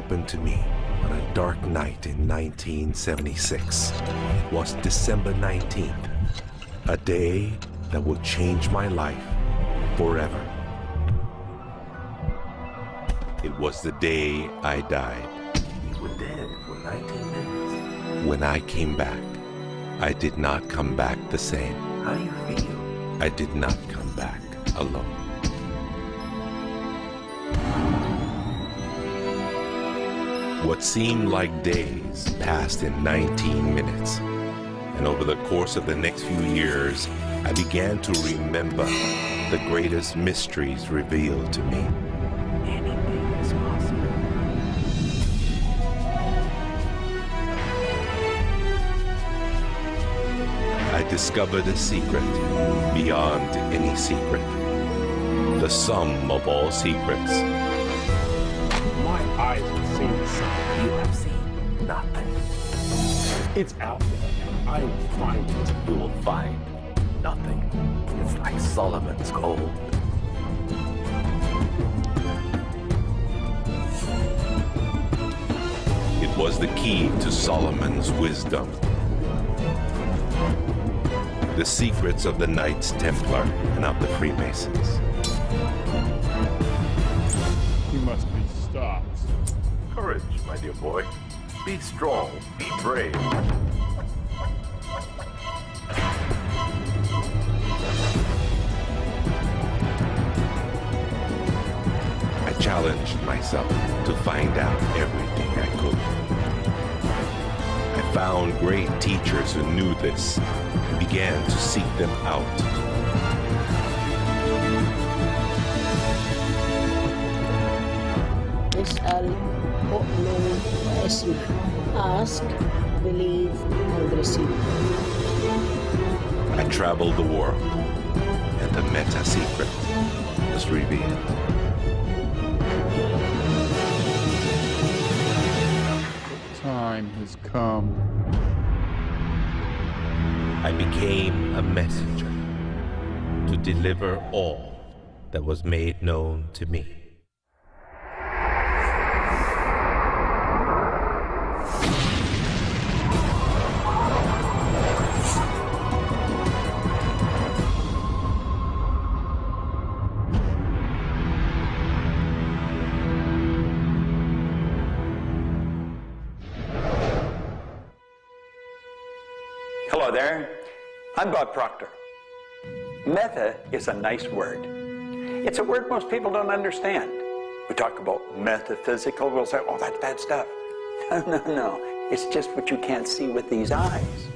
happened to me on a dark night in 1976. It was December 19th, a day that would change my life forever. It was the day I died. We were dead for 19 minutes. When I came back, I did not come back the same. How do you feel? I did not come back alone. What seemed like days passed in 19 minutes. And over the course of the next few years, I began to remember the greatest mysteries revealed to me. Anything is possible. I discovered a secret beyond any secret. The sum of all secrets. My eyes have seen the sun. You have seen nothing. It's out there, and I will find it. You will find nothing. It's like Solomon's gold. It was the key to Solomon's wisdom. The secrets of the Knights Templar and of the Freemasons. You must be stopped. Courage, my dear boy. Be strong, be brave. I challenged myself to find out everything I could. I found great teachers who knew this and began to seek them out. اسأل أؤمن واسمع. Ask, believe, and receive. I traveled the world, and the meta secret was revealed. Time has come. I became a messenger to deliver all that was made known to me. Hello there, I'm Bob Proctor. Meta is a nice word. It's a word most people don't understand. We talk about metaphysical, we'll say, oh, that's bad stuff. No, it's just what you can't see with these eyes.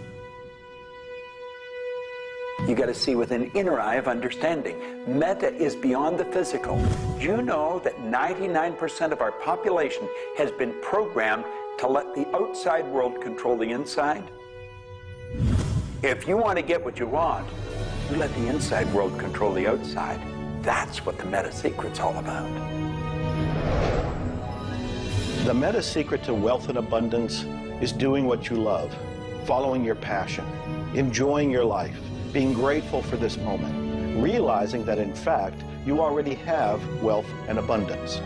You got to see with an inner eye of understanding. Meta is beyond the physical. Do you know that 99% of our population has been programmed to let the outside world control the inside? If you want to get what you want, you let the inside world control the outside. That's what the meta secret's all about. The meta secret to wealth and abundance is doing what you love, following your passion, enjoying your life, being grateful for this moment, realizing that in fact you already have wealth and abundance.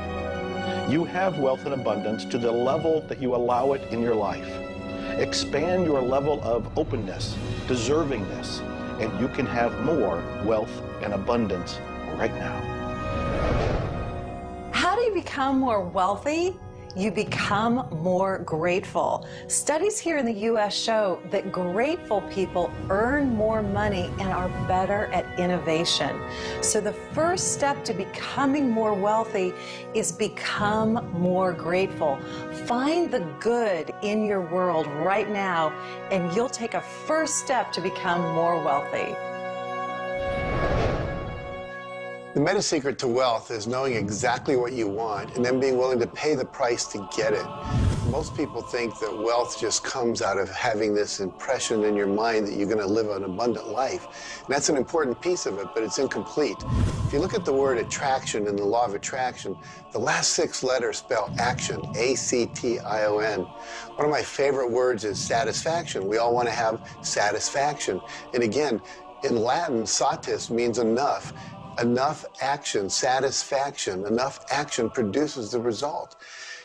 You have wealth and abundance to the level that you allow it in your life. Expand your level of openness, deservingness, and you can have more wealth and abundance right now. How do you become more wealthy? You become more grateful. Studies here in the U.S. show that grateful people earn more money and are better at innovation. So the first step to becoming more wealthy is become more grateful. Find the good in your world right now, and you'll take a first step to become more wealthy. The meta secret to wealth is knowing exactly what you want and then being willing to pay the price to get it. Most people think that wealth just comes out of having this impression in your mind that you're going to live an abundant life. And that's an important piece of it, but it's incomplete. If you look at the word attraction in the law of attraction, the last 6 letters spell action, A-C-T-I-O-N. One of my favorite words is satisfaction. We all want to have satisfaction. And again, in Latin, satis means enough. Enough action, satisfaction, enough action produces the result.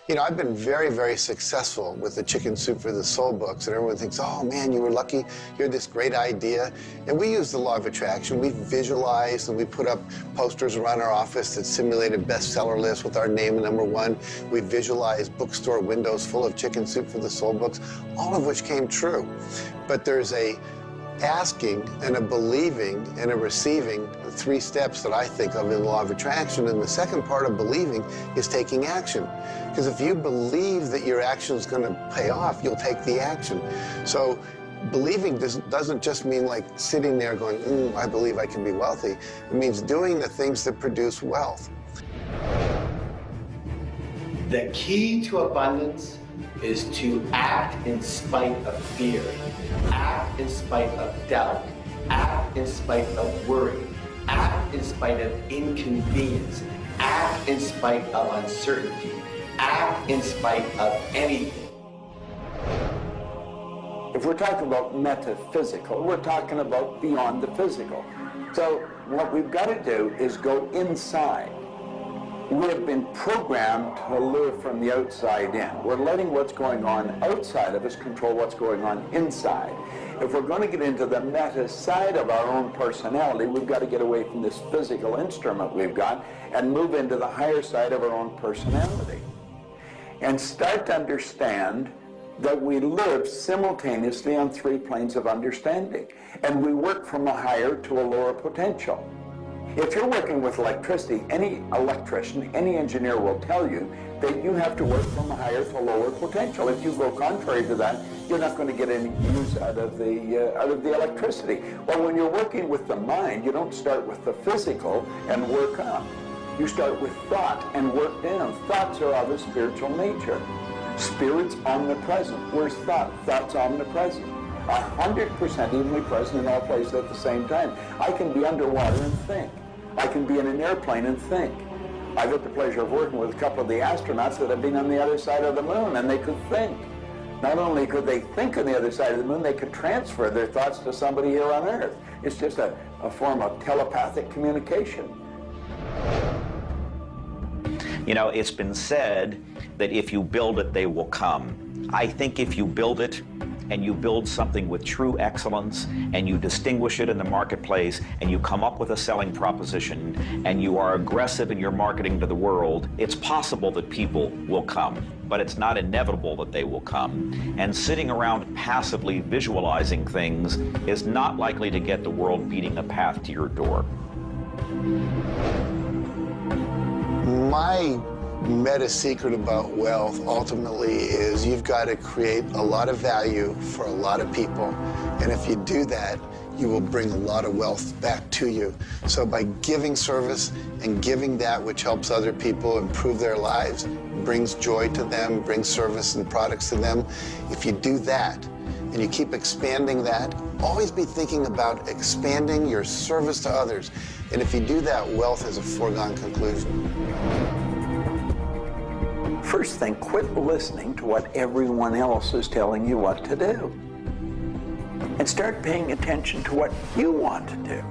You know, I've been very, very successful with the Chicken Soup for the Soul books, and everyone thinks, oh man, you were lucky, you had this great idea. And we use the law of attraction. We visualized and we put up posters around our office that simulated bestseller lists with our name at #1. We visualized bookstore windows full of Chicken Soup for the Soul books, all of which came true. But there's a asking and a believing and a receiving, the 3 steps that I think of in the law of attraction. And the second part of believing is taking action. Because if you believe that your action is going to pay off, you'll take the action. So believing doesn't just mean like sitting there going, I believe I can be wealthy. It means doing the things that produce wealth. The key to abundance is to act in spite of fear, act in spite of doubt, act in spite of worry, act in spite of inconvenience, act in spite of uncertainty, act in spite of anything. If we're talking about metaphysical, we're talking about beyond the physical. So what we've got to do is go inside. We have been programmed to live from the outside in. We're letting what's going on outside of us control what's going on inside. If we're going to get into the meta side of our own personality, we've got to get away from this physical instrument we've got and move into the higher side of our own personality. And start to understand that we live simultaneously on 3 planes of understanding. And we work from a higher to a lower potential. If you're working with electricity, any electrician, any engineer will tell you that you have to work from a higher to a lower potential. If you go contrary to that, you're not going to get any use out of the electricity. Well, when you're working with the mind, you don't start with the physical and work up. You start with thought and work down. Thoughts are of a spiritual nature. Spirit's omnipresent. Where's thought? Thought's omnipresent. 100% evenly present in all places at the same time. I can be underwater and think. I can be in an airplane and think. I've had the pleasure of working with a couple of the astronauts that have been on the other side of the moon, and they could think. Not only could they think on the other side of the moon, they could transfer their thoughts to somebody here on Earth. It's just a form of telepathic communication. You know, it's been said that if you build it, they will come. I think if you build it, and you build something with true excellence, and you distinguish it in the marketplace, and you come up with a selling proposition, and you are aggressive in your marketing to the world, it's possible that people will come, but it's not inevitable that they will come. And sitting around passively visualizing things is not likely to get the world beating a path to your door. My meta secret about wealth ultimately is you've got to create a lot of value for a lot of people. And if you do that, you will bring a lot of wealth back to you. So by giving service and giving that which helps other people improve their lives, brings joy to them, brings service and products to them, if you do that and you keep expanding that, always be thinking about expanding your service to others. And if you do that, wealth is a foregone conclusion. First thing, quit listening to what everyone else is telling you what to do. And start paying attention to what you want to do.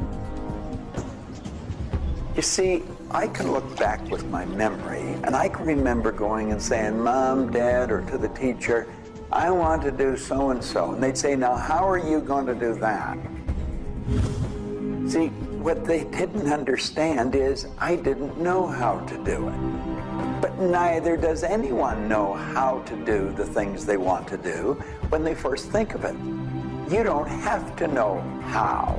You see, I can look back with my memory, and I can remember going and saying, Mom, Dad, or to the teacher, I want to do so-and-so. And they'd say, now, how are you going to do that? See, what they didn't understand is I didn't know how to do it. But neither does anyone know how to do the things they want to do when they first think of it. You don't have to know how.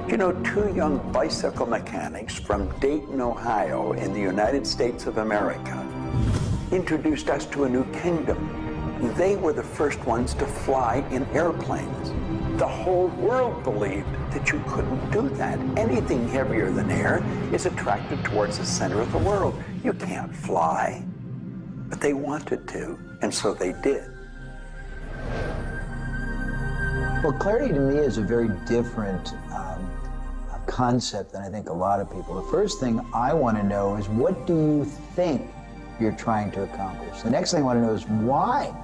You know, 2 young bicycle mechanics from Dayton, Ohio, in the United States of America, introduced us to a new kingdom. They were the first ones to fly in airplanes. The whole world believed that you couldn't do that. Anything heavier than air is attracted towards the center of the world. You can't fly. But they wanted to, and so they did. Well, clarity to me is a very different concept than I think a lot of people. The first thing I want to know is, what do you think you're trying to accomplish? The next thing I want to know is why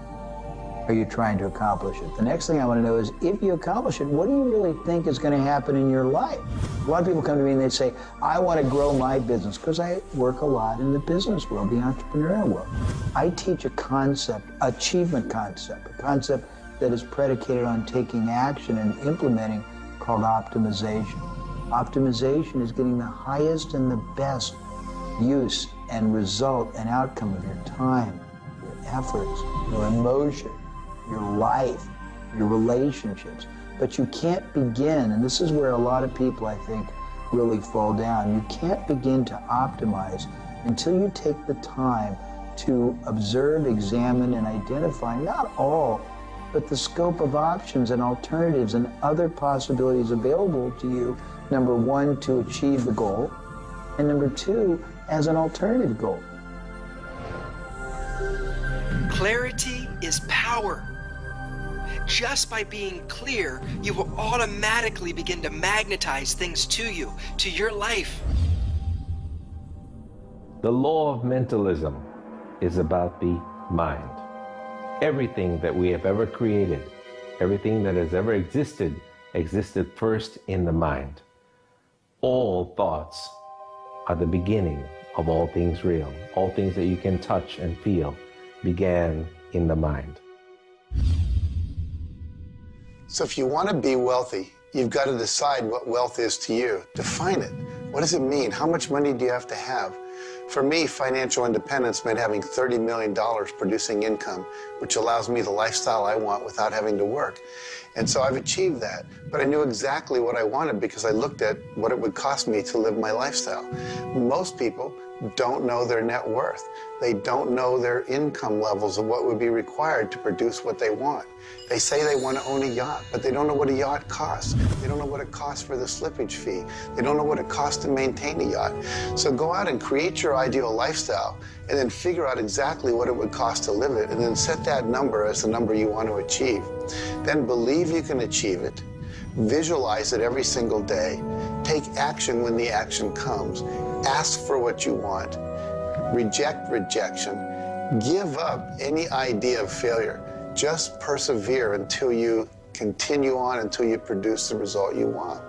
are you trying to accomplish it? The next thing I want to know is, if you accomplish it, what do you really think is going to happen in your life? A lot of people come to me and they say, I want to grow my business, because I work a lot in the business world, the entrepreneurial world. I teach a concept, achievement concept, a concept that is predicated on taking action and implementing, called optimization. Optimization is getting the highest and the best use and result and outcome of your time, your efforts, your emotion, your life, your relationships. But you can't begin, and this is where a lot of people, I think, really fall down. You can't begin to optimize until you take the time to observe, examine, and identify not all, but the scope of options and alternatives and other possibilities available to you, number one, to achieve the goal, and number two, as an alternative goal. Clarity is power. Just by being clear, you will automatically begin to magnetize things to you, to your life. The law of mentalism is about the mind. Everything that we have ever created, everything that has ever existed first in the mind. All thoughts are the beginning of all things real. All things that you can touch and feel began in the mind. So if you want to be wealthy, you've got to decide what wealth is to you. Define it. What does it mean? How much money do you have to have? For me, financial independence meant having $30 million producing income, which allows me the lifestyle I want without having to work. And so I've achieved that. But I knew exactly what I wanted because I looked at what it would cost me to live my lifestyle. Most people don't know their net worth. They don't know their income levels of what would be required to produce what they want. They say they want to own a yacht, but they don't know what a yacht costs. They don't know what it costs for the slippage fee. They don't know what it costs to maintain a yacht. So go out and create your ideal lifestyle and then figure out exactly what it would cost to live it, and then set that number as the number you want to achieve. Then believe you can achieve it. Visualize it every single day. Take action when the action comes. Ask for what you want. Reject rejection. Give up any idea of failure. Just persevere until you continue on, until you produce the result you want.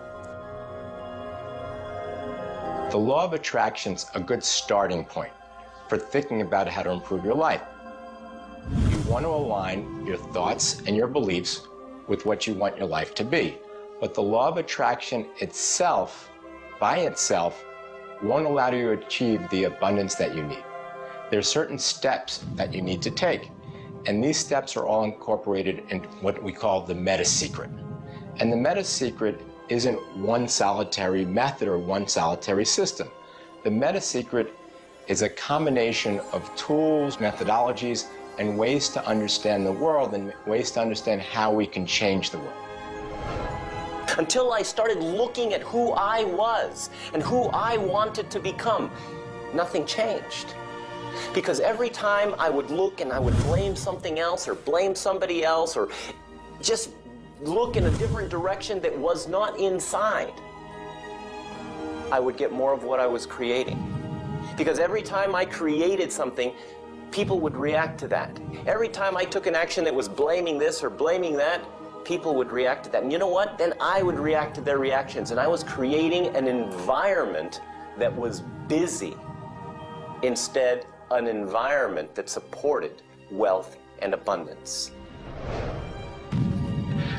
The law of attraction's a good starting point for thinking about how to improve your life. You want to align your thoughts and your beliefs with what you want your life to be. But the law of attraction itself, by itself, won't allow you to achieve the abundance that you need. There are certain steps that you need to take, and these steps are all incorporated in what we call the meta secret. And the meta secret isn't one solitary method or one solitary system. The meta secret is a combination of tools, methodologies, and ways to understand the world and ways to understand how we can change the world. Until I started looking at who I was and who I wanted to become, nothing changed. Because every time I would look and I would blame something else or blame somebody else or just look in a different direction that was not inside, I would get more of what I was creating. Because every time I created something, people would react to that. Every time I took an action that was blaming this or blaming that, people would react to that. And you know what? Then I would react to their reactions. And I was creating an environment that was busy. Instead, an environment that supported wealth and abundance.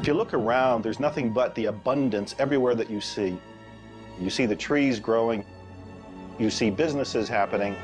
If you look around, there's nothing but the abundance everywhere that you see. You see the trees growing. You see businesses happening.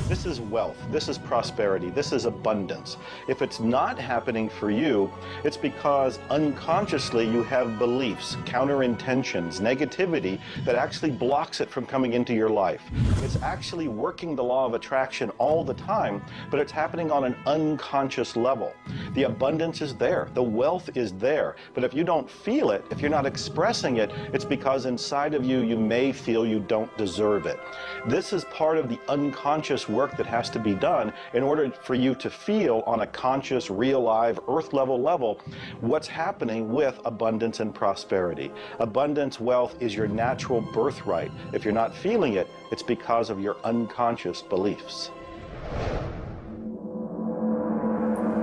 This is wealth, this is prosperity, this is abundance. If it's not happening for you, it's because unconsciously you have beliefs, counter-intentions, negativity that actually blocks it from coming into your life. It's actually working the law of attraction all the time, but it's happening on an unconscious level. The abundance is there, the wealth is there, but if you don't feel it, if you're not expressing it, it's because inside of you, you may feel you don't deserve it. This is part of the unconscious work that has to be done in order for you to feel on a conscious, real, live, earth-level level what's happening with abundance and prosperity. Abundance, wealth is your natural birthright. If you're not feeling it, it's because of your unconscious beliefs.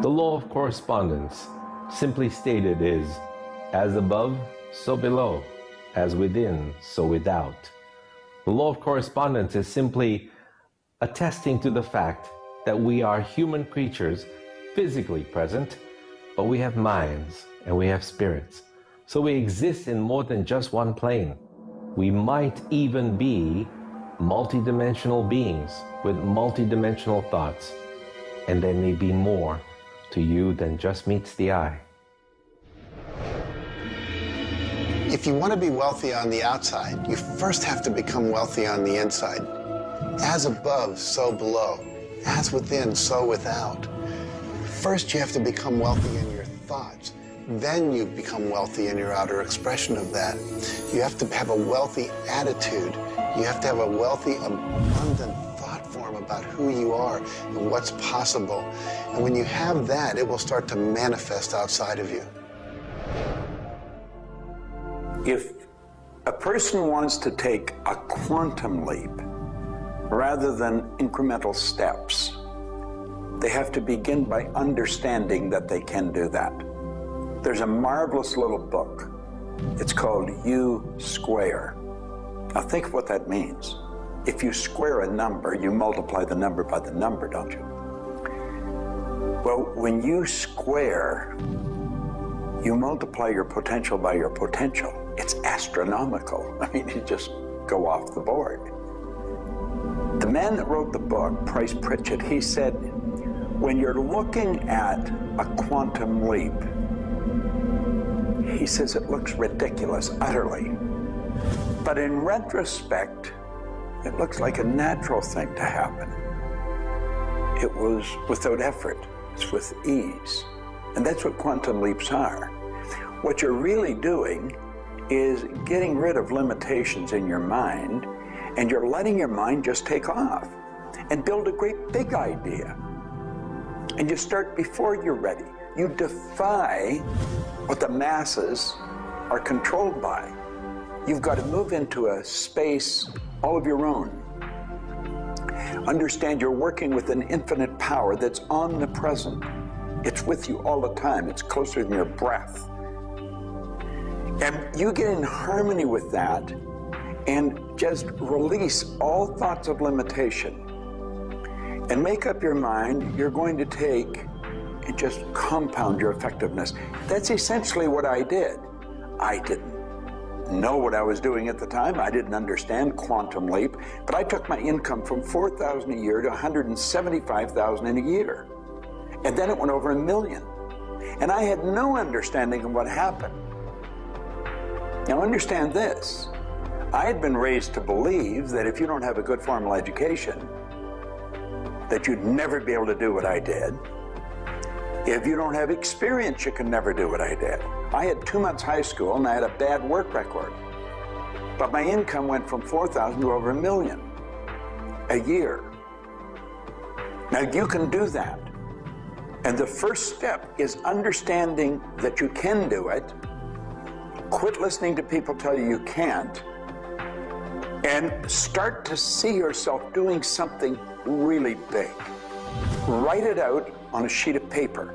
The law of correspondence, simply stated, is as above, so below, as within, so without. The law of correspondence is simply attesting to the fact that we are human creatures, physically present, but we have minds and we have spirits. So we exist in more than just one plane. We might even be multidimensional beings with multidimensional thoughts, and there may be more to you than just meets the eye. If you want to be wealthy on the outside, you first have to become wealthy on the inside. As above, so below. As within, so without. First, you have to become wealthy in your thoughts. Then you become wealthy in your outer expression of that. You have to have a wealthy attitude. You have to have a wealthy, abundant thought form about who you are and what's possible. And when you have that, it will start to manifest outside of you. If a person wants to take a quantum leap rather than incremental steps, they have to begin by understanding that they can do that. There's a marvelous little book. It's called U Square. Now think of what that means. If you square a number, you multiply the number by the number, don't you? Well, when you square, you multiply your potential by your potential. It's astronomical. I mean, you just go off the board. The man that wrote the book, Price Pritchett, he said, when you're looking at a quantum leap, he says it looks ridiculous, utterly. But in retrospect, it looks like a natural thing to happen. It was without effort. It's with ease. And that's what quantum leaps are. What you're really doing is getting rid of limitations in your mind, and you're letting your mind just take off and build a great big idea. And you start before you're ready. You defy what the masses are controlled by. You've got to move into a space all of your own. Understand you're working with an infinite power that's omnipresent. It's with you all the time. It's closer than your breath. And you get in harmony with that and just release all thoughts of limitation and make up your mind you're going to take and just compound your effectiveness. That's essentially what I did. I didn't know what I was doing at the time. I didn't understand quantum leap, but I took my income from $4,000 a year to $175,000 in a year. And then it went over $1 million. And I had no understanding of what happened. Now understand this. I had been raised to believe that if you don't have a good formal education, that you'd never be able to do what I did. If you don't have experience, you can never do what I did. I had 2 months high school and I had a bad work record. But my income went from $4,000 to over $1 million a year. Now you can do that. And the first step is understanding that you can do it. Quit listening to people tell you you can't. And start to see yourself doing something really big. Write it out on a sheet of paper.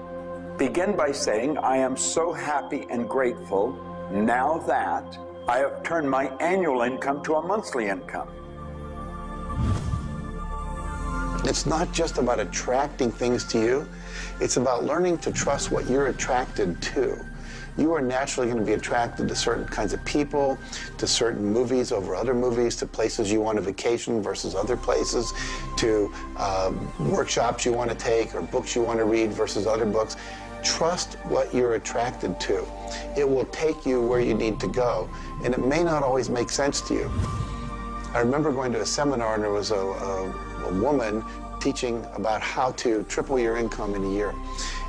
Begin by saying, I am so happy and grateful now that I have turned my annual income to a monthly income. It's not just about attracting things to you. It's about learning to trust what you're attracted to. You are naturally going to be attracted to certain kinds of people, to certain movies over other movies, to places you want to vacation versus other places, to workshops you want to take or books you want to read versus other books. Trust what you're attracted to. It will take you where you need to go, and it may not always make sense to you. I remember going to a seminar, and there was a woman teaching about how to triple your income in a year.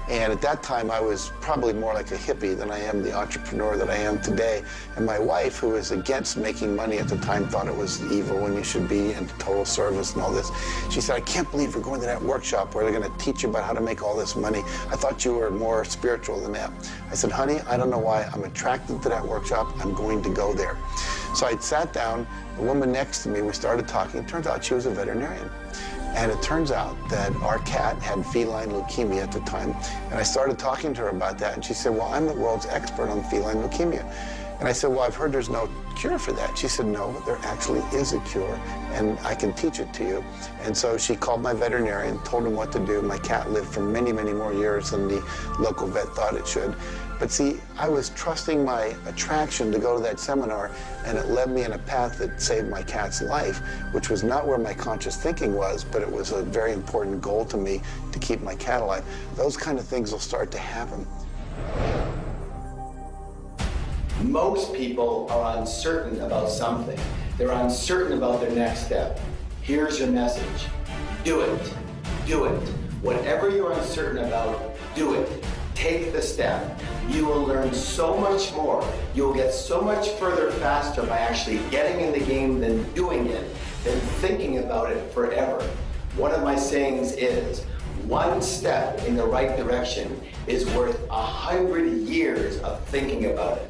And at that time, I was probably more like a hippie than I am the entrepreneur that I am today. And my wife, who was against making money at the time, thought it was evil and you should be into total service and all this. She said, I can't believe you're going to that workshop where they're going to teach you about how to make all this money. I thought you were more spiritual than that. I said, honey, I don't know why. I'm attracted to that workshop. I'm going to go there. So I sat down, the woman next to me, we started talking. It turns out she was a veterinarian. And it turns out that our cat had feline leukemia at the time. And I started talking to her about that, and she said, well, I'm the world's expert on feline leukemia. And I said, well, I've heard there's no cure for that. She said, no, there actually is a cure, and I can teach it to you. And so she called my veterinarian, told him what to do. My cat lived for many, many more years than the local vet thought it should. But see, I was trusting my attraction to go to that seminar, and it led me in a path that saved my cat's life, which was not where my conscious thinking was, but it was a very important goal to me to keep my cat alive. Those kind of things will start to happen. Most people are uncertain about something. They're uncertain about their next step. Here's your message. Do it. Do it. Whatever you're uncertain about, do it. Take the step. You will learn so much more. You'll get so much further faster by actually getting in the game than doing it, than thinking about it forever. One of my sayings is, one step in the right direction is worth 100 years of thinking about it.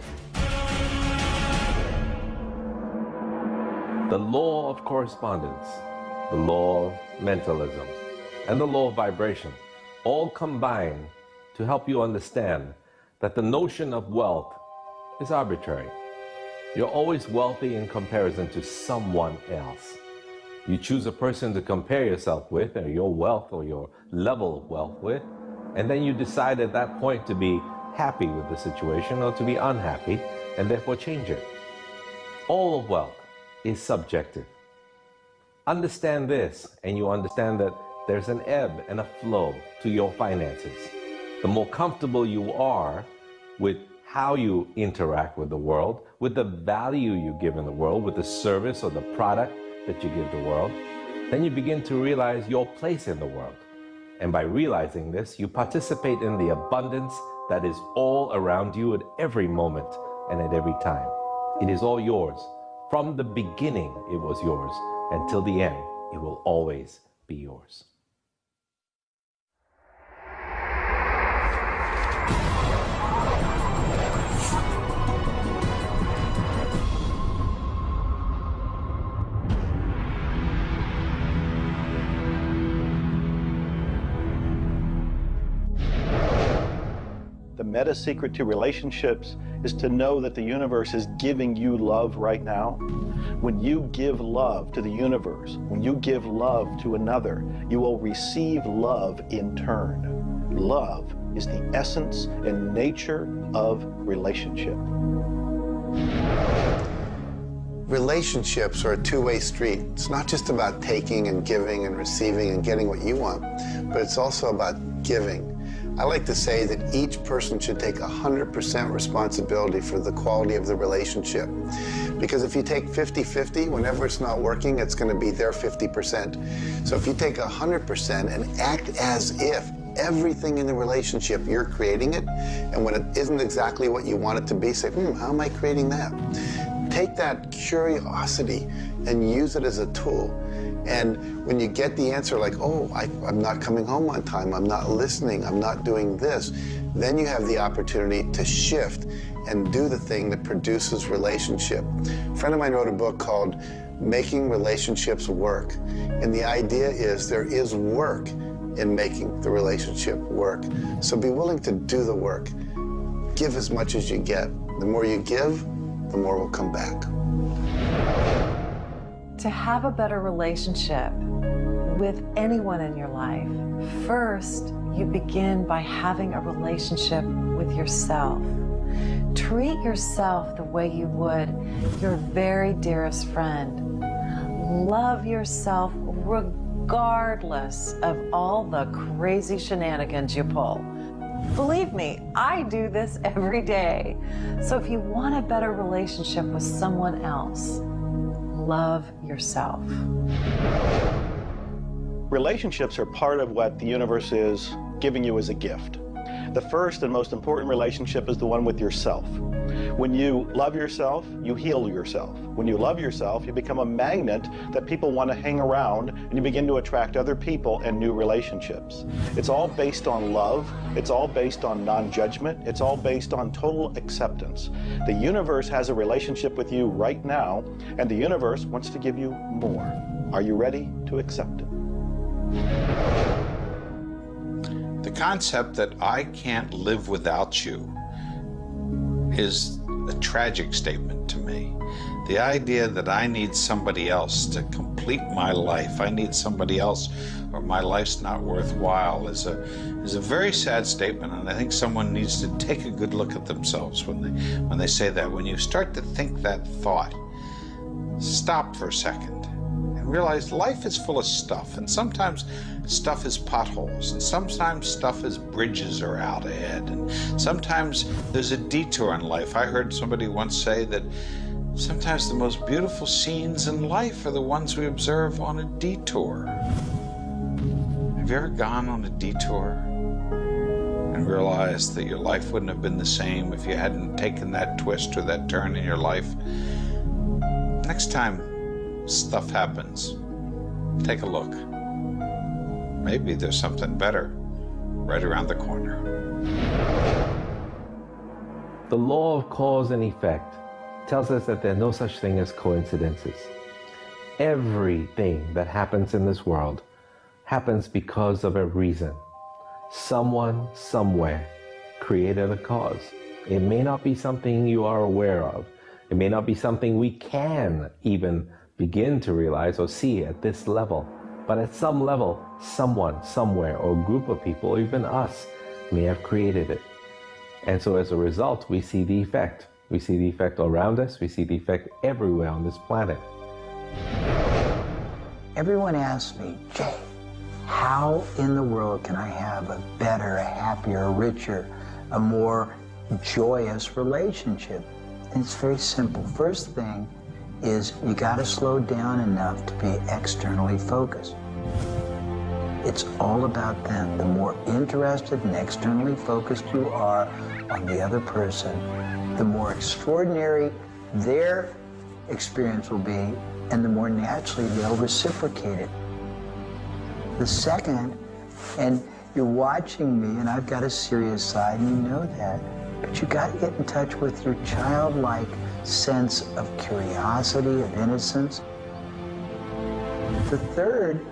The law of correspondence, the law of mentalism, and the law of vibration all combine to help you understand that the notion of wealth is arbitrary. You're always wealthy in comparison to someone else. You choose a person to compare yourself with, or your wealth or your level of wealth with, and then you decide at that point to be happy with the situation or to be unhappy, and therefore change it. All of wealth is subjective. Understand this, and you understand that there's an ebb and a flow to your finances. The more comfortable you are with how you interact with the world, with the value you give in the world, with the service or the product that you give the world, then you begin to realize your place in the world. And by realizing this, you participate in the abundance that is all around you at every moment and at every time. It is all yours. From the beginning, it was yours. Until the end, it will always be yours. The meta secret to relationships is to know that the universe is giving you love right now. When you give love to the universe, when you give love to another, you will receive love in turn. Love is the essence and nature of relationship. Relationships are a two-way street. It's not just about taking and giving and receiving and getting what you want, but it's also about giving. I like to say that each person should take 100% responsibility for the quality of the relationship. Because if you take 50-50, whenever it's not working, it's going to be their 50%. So if you take 100% and act as if everything in the relationship, you're creating it, and when it isn't exactly what you want it to be, say, how am I creating that? Take that curiosity and use it as a tool. And when you get the answer like, oh, I'm not coming home on time, I'm not listening, I'm not doing this, then you have the opportunity to shift and do the thing that produces relationship. A friend of mine wrote a book called Making Relationships Work. And the idea is there is work in making the relationship work. So be willing to do the work. Give as much as you get. The more you give, the more will come back. To have a better relationship with anyone in your life, first you begin by having a relationship with yourself. Treat yourself the way you would your very dearest friend. Love yourself regardless of all the crazy shenanigans you pull. Believe me, I do this every day. So if you want a better relationship with someone else, love yourself. Relationships are part of what the universe is giving you as a gift. The first and most important relationship is the one with yourself. When you love yourself, you heal yourself. When you love yourself, you become a magnet that people want to hang around, and you begin to attract other people and new relationships. It's all based on love. It's all based on non-judgment. It's all based on total acceptance. The universe has a relationship with you right now, and the universe wants to give you more. Are you ready to accept it? The concept that I can't live without you is a tragic statement to me. The idea that I need somebody else to complete my life, I need somebody else or my life's not worthwhile is a very sad statement, and I think someone needs to take a good look at themselves when they say that. When you start to think that thought, stop for a second and realize life is full of stuff, and sometimes stuff is potholes, and sometimes stuff is bridges are out ahead, and sometimes there's a detour in life. I heard somebody once say that sometimes the most beautiful scenes in life are the ones we observe on a detour. Have you ever gone on a detour and realized that your life wouldn't have been the same if you hadn't taken that twist or that turn in your life? Next time stuff happens, take a look. Maybe there's something better right around the corner. The law of cause and effect tells us that there are no such thing as coincidences. Everything that happens in this world happens because of a reason. Someone, somewhere, created a cause. It may not be something you are aware of. It may not be something we can even begin to realize or see at this level. But at some level, someone, somewhere, or a group of people, or even us, may have created it. And so as a result, we see the effect. We see the effect around us. We see the effect everywhere on this planet. Everyone asks me, Jay, how in the world can I have a better, a happier, a richer, a more joyous relationship? And it's very simple. First thing is you got to slow down enough to be externally focused. It's all about them. The more interested and externally focused you are on the other person, the more extraordinary their experience will be, and the more naturally they'll reciprocate it. The second, and you're watching me, and I've got a serious side, and you know that, but you got to get in touch with your childlike sense of curiosity, of innocence. The third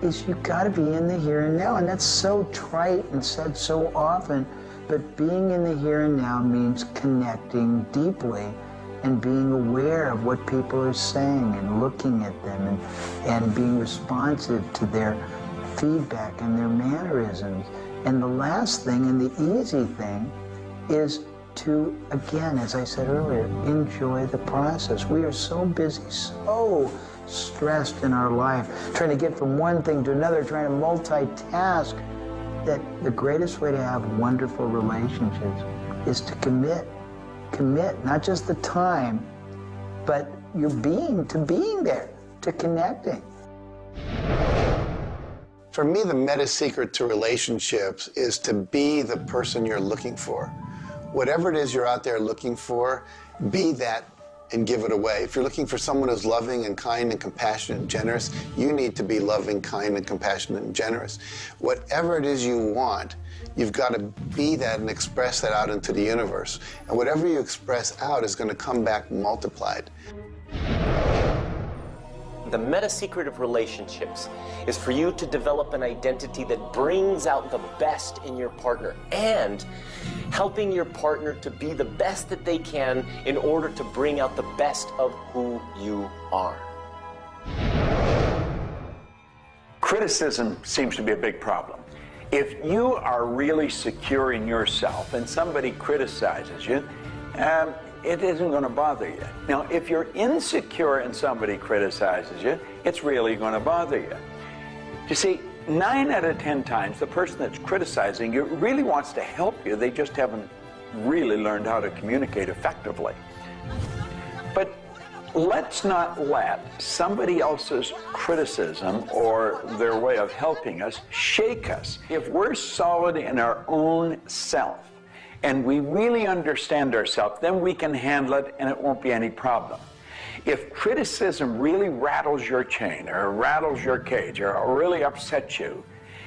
is you got to be in the here and now, and that's so trite and said so often, but being in the here and now means connecting deeply and being aware of what people are saying and looking at them and being responsive to their feedback and their mannerisms. And the last thing, and the easy thing, is to, again, as I said earlier, enjoy the process. We are so busy, so stressed in our life, trying to get from one thing to another, trying to multitask, that the greatest way to have wonderful relationships is to commit. Commit, not just the time, but your being, to being there, to connecting. For me, the meta secret to relationships is to be the person you're looking for. Whatever it is you're out there looking for, be that and give it away. If you're looking for someone who's loving and kind and compassionate and generous, you need to be loving, kind, and compassionate and generous. Whatever it is you want, you've got to be that and express that out into the universe. And whatever you express out is going to come back multiplied. The meta secret of relationships is for you to develop an identity that brings out the best in your partner and helping your partner to be the best that they can in order to bring out the best of who you are. Criticism seems to be a big problem. If you are really secure in yourself and somebody criticizes you, it isn't going to bother you. Now, if you're insecure and somebody criticizes you, it's really going to bother you. You see, 9 out of 10 times, the person that's criticizing you really wants to help you. They just haven't really learned how to communicate effectively. But let's not let somebody else's criticism or their way of helping us shake us. If we're solid in our own self, and we really understand ourselves, then we can handle it and it won't be any problem. If criticism really rattles your chain or rattles your cage or really upsets you,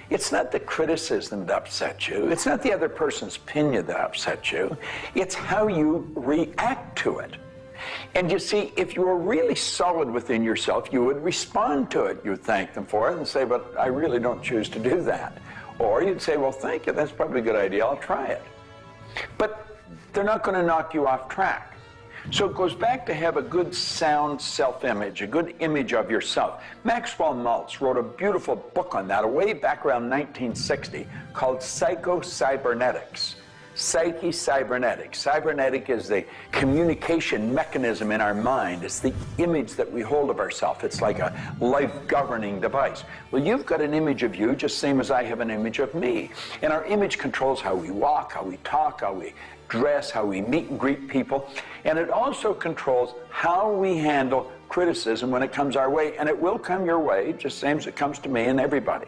it's not the criticism that upsets you. It's not the other person's opinion that upsets you. It's how you react to it. And you see, if you were really solid within yourself, you would respond to it. You would thank them for it and say, but I really don't choose to do that. Or you'd say, well, thank you, that's probably a good idea, I'll try it. But they're not going to knock you off track. So it goes back to have a good, sound self-image, a good image of yourself. Maxwell Maltz wrote a beautiful book on that way back around 1960 called Psycho-Cybernetics. Psyche-cybernetics. Cybernetic is the communication mechanism in our mind. It's the image that we hold of ourselves. It's like a life-governing device. Well, you've got an image of you just same as I have an image of me. And our image controls how we walk, how we talk, how we dress, how we meet and greet people. And it also controls how we handle criticism when it comes our way. And it will come your way, just same as it comes to me and everybody.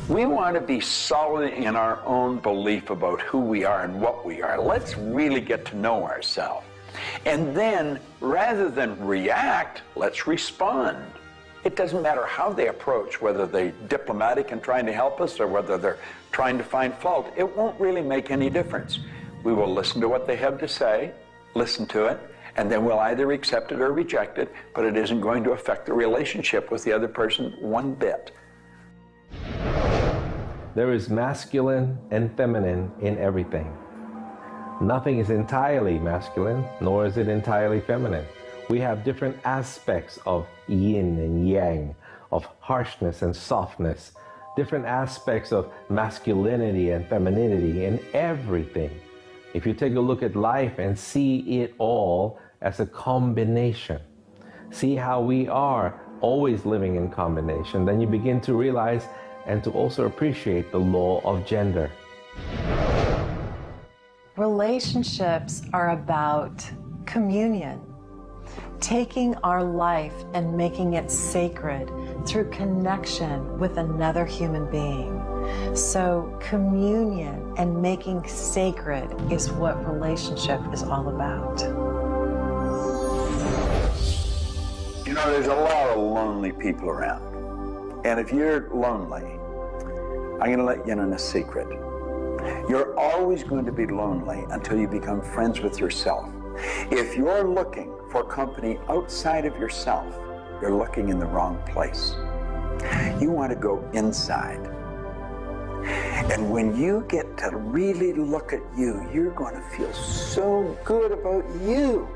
We want to be solid in our own belief about who we are and what we are. Let's really get to know ourselves. And then, rather than react, let's respond. It doesn't matter how they approach, whether they're diplomatic and trying to help us or whether they're trying to find fault. It won't really make any difference. We will listen to what they have to say, listen to it, and then we'll either accept it or reject it, but it isn't going to affect the relationship with the other person one bit. There is masculine and feminine in everything. Nothing is entirely masculine, nor is it entirely feminine. We have different aspects of yin and yang, of harshness and softness, different aspects of masculinity and femininity in everything. If you take a look at life and see it all as a combination, see how we are always living in combination, then you begin to realize and to also appreciate the law of gender. Relationships are about communion, taking our life and making it sacred through connection with another human being. So communion and making sacred is what relationship is all about. You know, there's a lot of lonely people around. And if you're lonely, I'm going to let you in on a secret. You're always going to be lonely until you become friends with yourself. If you're looking for company outside of yourself, you're looking in the wrong place. You want to go inside. And when you get to really look at you, you're going to feel so good about you.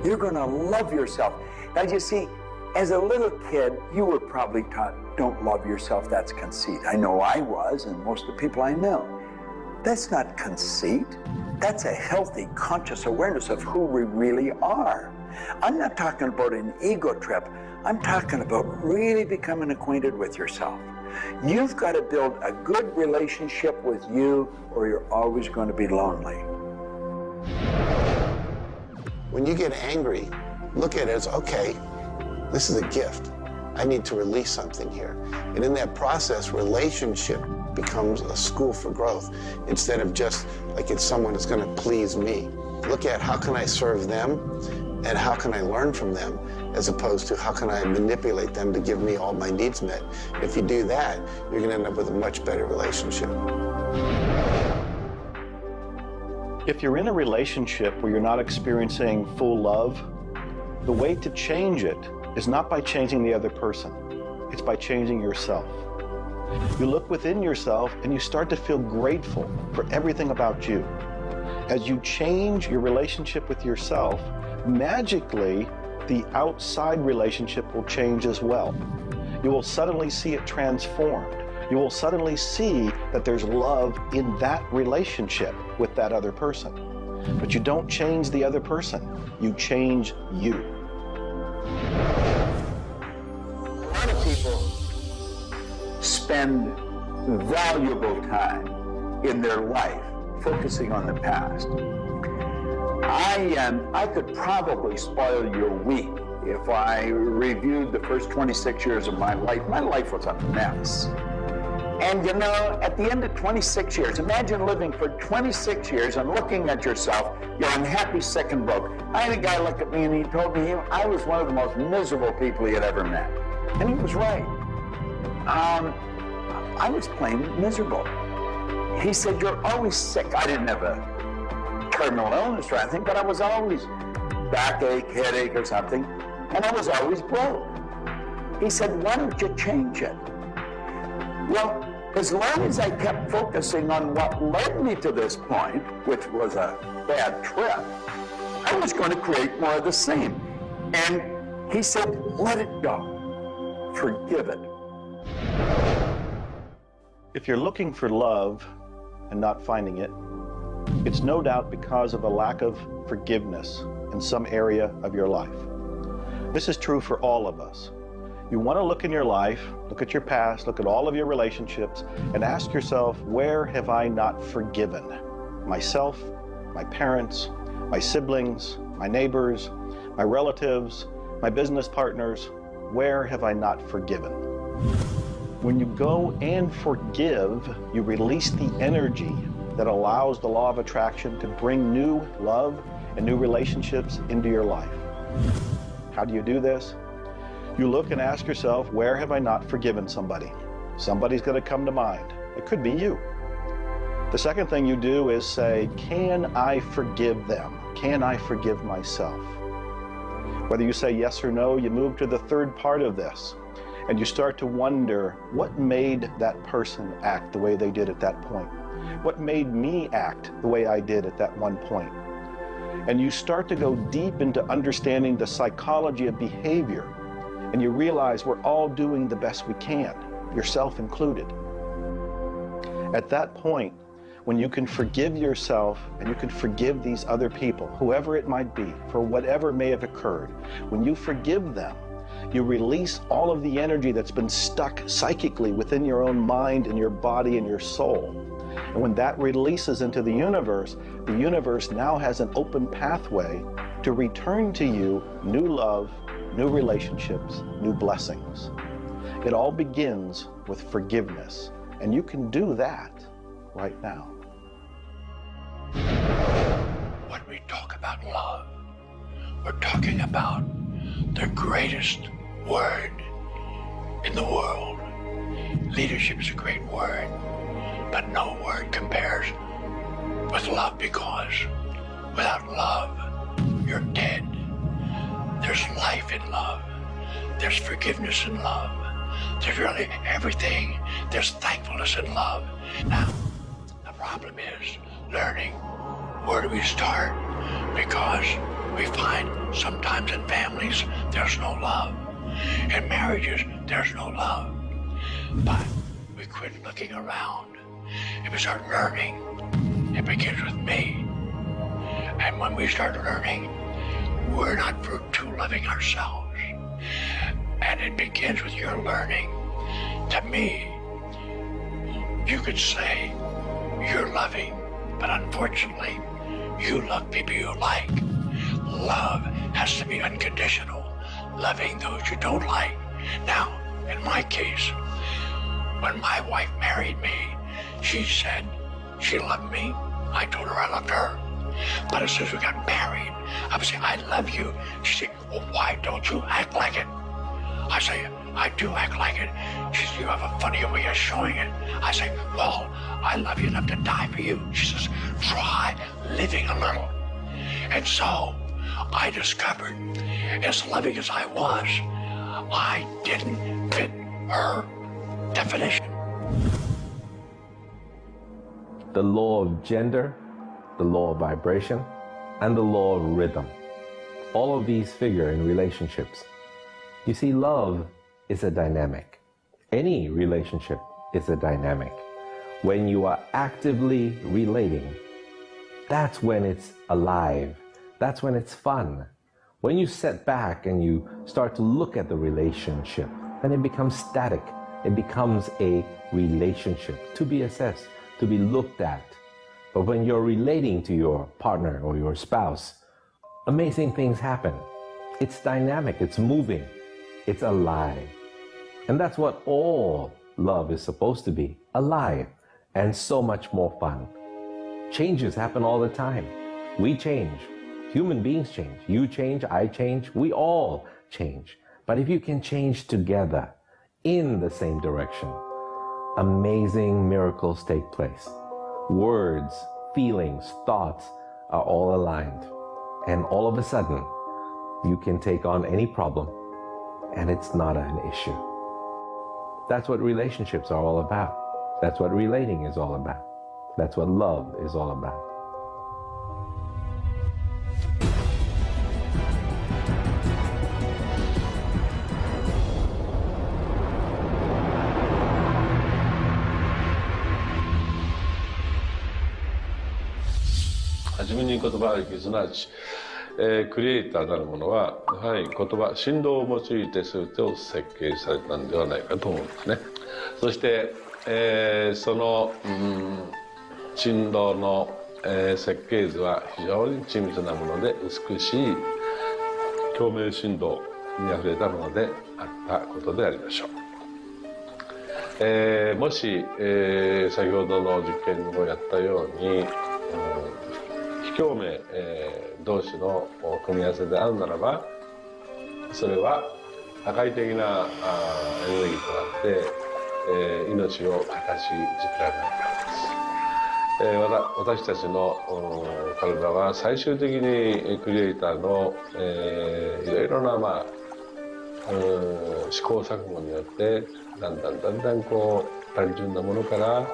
You're going to love yourself. Now, you see, as a little kid, you were probably taught, don't love yourself, that's conceit. I know I was, and most of the people I know. That's not conceit. That's a healthy, conscious awareness of who we really are. I'm not talking about an ego trip. I'm talking about really becoming acquainted with yourself. You've got to build a good relationship with you, or you're always going to be lonely. When you get angry, look at it as, okay, this is a gift. I need to release something here. And in that process, relationship becomes a school for growth instead of just like it's someone that's going to please me. Look at how can I serve them and how can I learn from them, as opposed to how can I manipulate them to give me all my needs met. If you do that, you're going to end up with a much better relationship. If you're in a relationship where you're not experiencing full love, the way to change it is not by changing the other person. It's by changing yourself. You look within yourself and you start to feel grateful for everything about you. As you change your relationship with yourself, magically, the outside relationship will change as well. You will suddenly see it transformed. You will suddenly see that there's love in that relationship with that other person. But you don't change the other person. You change you. A lot of people spend valuable time in their life focusing on the past. I could probably spoil your week if I reviewed the first 26 years of my life. My life was a mess. And you know, at the end of 26 years, imagine living for 26 years and looking at yourself, you're unhappy, sick, and broke. I had a guy look at me and he told me I was one of the most miserable people he had ever met. And he was right. I was plain miserable. He said, you're always sick. I didn't have a terminal illness or anything, but I was always backache, headache or something, and I was always broke. He said, why don't you change it? Well, as long as I kept focusing on what led me to this point, which was a bad trip, I was going to create more of the same. And he said, let it go. Forgive it. If you're looking for love and not finding it, it's no doubt because of a lack of forgiveness in some area of your life. This is true for all of us. You want to look in your life, look at your past, look at all of your relationships, and ask yourself, where have I not forgiven? Myself, my parents, my siblings, my neighbors, my relatives, my business partners, where have I not forgiven? When you go and forgive, you release the energy that allows the law of attraction to bring new love and new relationships into your life. How do you do this? You look and ask yourself, where have I not forgiven somebody? Somebody's going to come to mind. It could be you. The second thing you do is say, can I forgive them? Can I forgive myself? Whether you say yes or no, you move to the third part of this, and you start to wonder, what made that person act the way they did at that point? What made me act the way I did at that one point? And you start to go deep into understanding the psychology of behavior, and you realize we're all doing the best we can, yourself included. At that point, when you can forgive yourself and you can forgive these other people, whoever it might be, for whatever may have occurred, when you forgive them, you release all of the energy that's been stuck psychically within your own mind and your body and your soul. And when that releases into the universe now has an open pathway to return to you new love, new relationships, new blessings. It all begins with forgiveness, and you can do that right now. When we talk about love, we're talking about the greatest word in the world. Leadership is a great word, but no word compares with love, because without love, you're dead. There's life in love. There's forgiveness in love. There's really everything. There's thankfulness in love. Now, the problem is learning, where do we start? Because we find sometimes in families, there's no love. In marriages, there's no love. But we quit looking around and we start learning. It begins with me. And when we start learning, we're not too loving ourselves. And it begins with your learning. To me, you could say you're loving, but unfortunately, you love people you like. Love has to be unconditional, loving those you don't like. Now, in my case, when my wife married me, she said she loved me. I told her I loved her. But as soon as we got married, I would say, I love you. She said, well, why don't you act like it? I say, I do act like it. She says, you have a funny way of showing it. I say, well, I love you enough to die for you. She says, try living a little. And so I discovered, as loving as I was, I didn't fit her definition. The law of gender, the law of vibration, and the law of rhythm. All of these figure in relationships. You see, love is a dynamic. Any relationship is a dynamic. When you are actively relating, that's when it's alive. That's when it's fun. When you sit back and you start to look at the relationship, then it becomes static. It becomes a relationship to be assessed, to be looked at. But when you're relating to your partner or your spouse, amazing things happen. It's dynamic, it's moving, it's alive. And that's what all love is supposed to be, alive, and so much more fun. Changes happen all the time. We change. Human beings change. You change, I change, we all change. But if you can change together in the same direction, amazing miracles take place. Words, feelings, thoughts are all aligned. And all of a sudden, you can take on any problem and it's not an issue. That's what relationships are all about. That's what relating is all about. That's what love is all about.はじめに言葉劇すなわち、クリエイターなるものはやはり言葉振動を用いて全てを設計されたんではないかと思うんですね。そして、その、振動の、設計図は非常に緻密なもので美しい共鳴振動にあふれたものであったことでありましょう。もし、先ほどの実験をやったように、非共鳴、同士の組み合わせであるならば、それは破壊的なエネルギーとなって、命を形作られないからです。私たちの体は最終的にクリエイターの、いろいろな、試行錯誤によってだんだんこう単純なものから、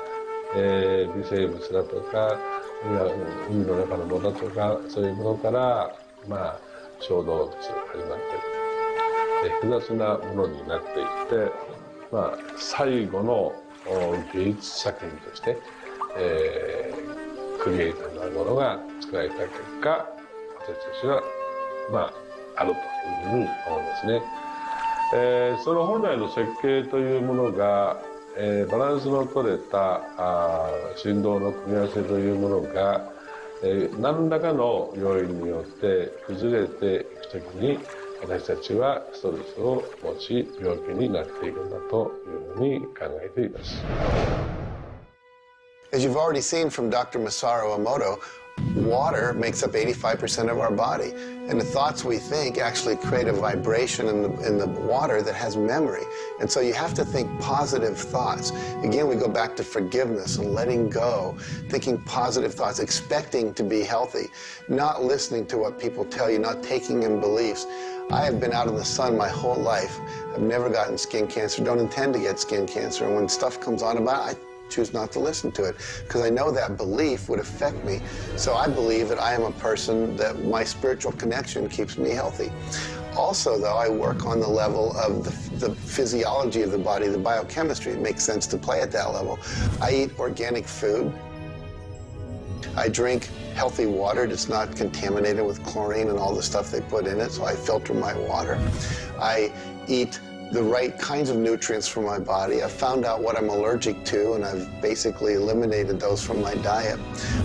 微生物だとか海の中のものとかそういうものから小動物始まって複雑なものになっていって、最後の芸術作品として、クリエイターなるものが作られた結果、私たちはあるというふうに思うんですね。その本来の設計というものが、バランスの取れた振動の組み合わせというものが、何らかの要因によって崩れていくときに私たちはストレスを持ち病気になっていくんだというふうに考えています。As you've already seen from Dr. Masaru Emoto, water makes up 85% of our body, and the thoughts we think actually create a vibration in the water that has memory. And so you have to think positive thoughts. Again, we go back to forgiveness and letting go, thinking positive thoughts, expecting to be healthy, not listening to what people tell you, not taking in beliefs. I have been out in the sun my whole life. I've never gotten skin cancer, don't intend to get skin cancer, and when stuff comes on about it, I choose not to listen to it because I know that belief would affect me. So I believe that I am a person that my spiritual connection keeps me healthy. Also, though, I work on the level of the physiology of the body, the biochemistry. It makes sense to play at that level. I eat organic food. I drink healthy water that's not contaminated with chlorine and all the stuff they put in it, so I filter my water. I eat the right kinds of nutrients for my body. I've found out what I'm allergic to, and I've basically eliminated those from my diet.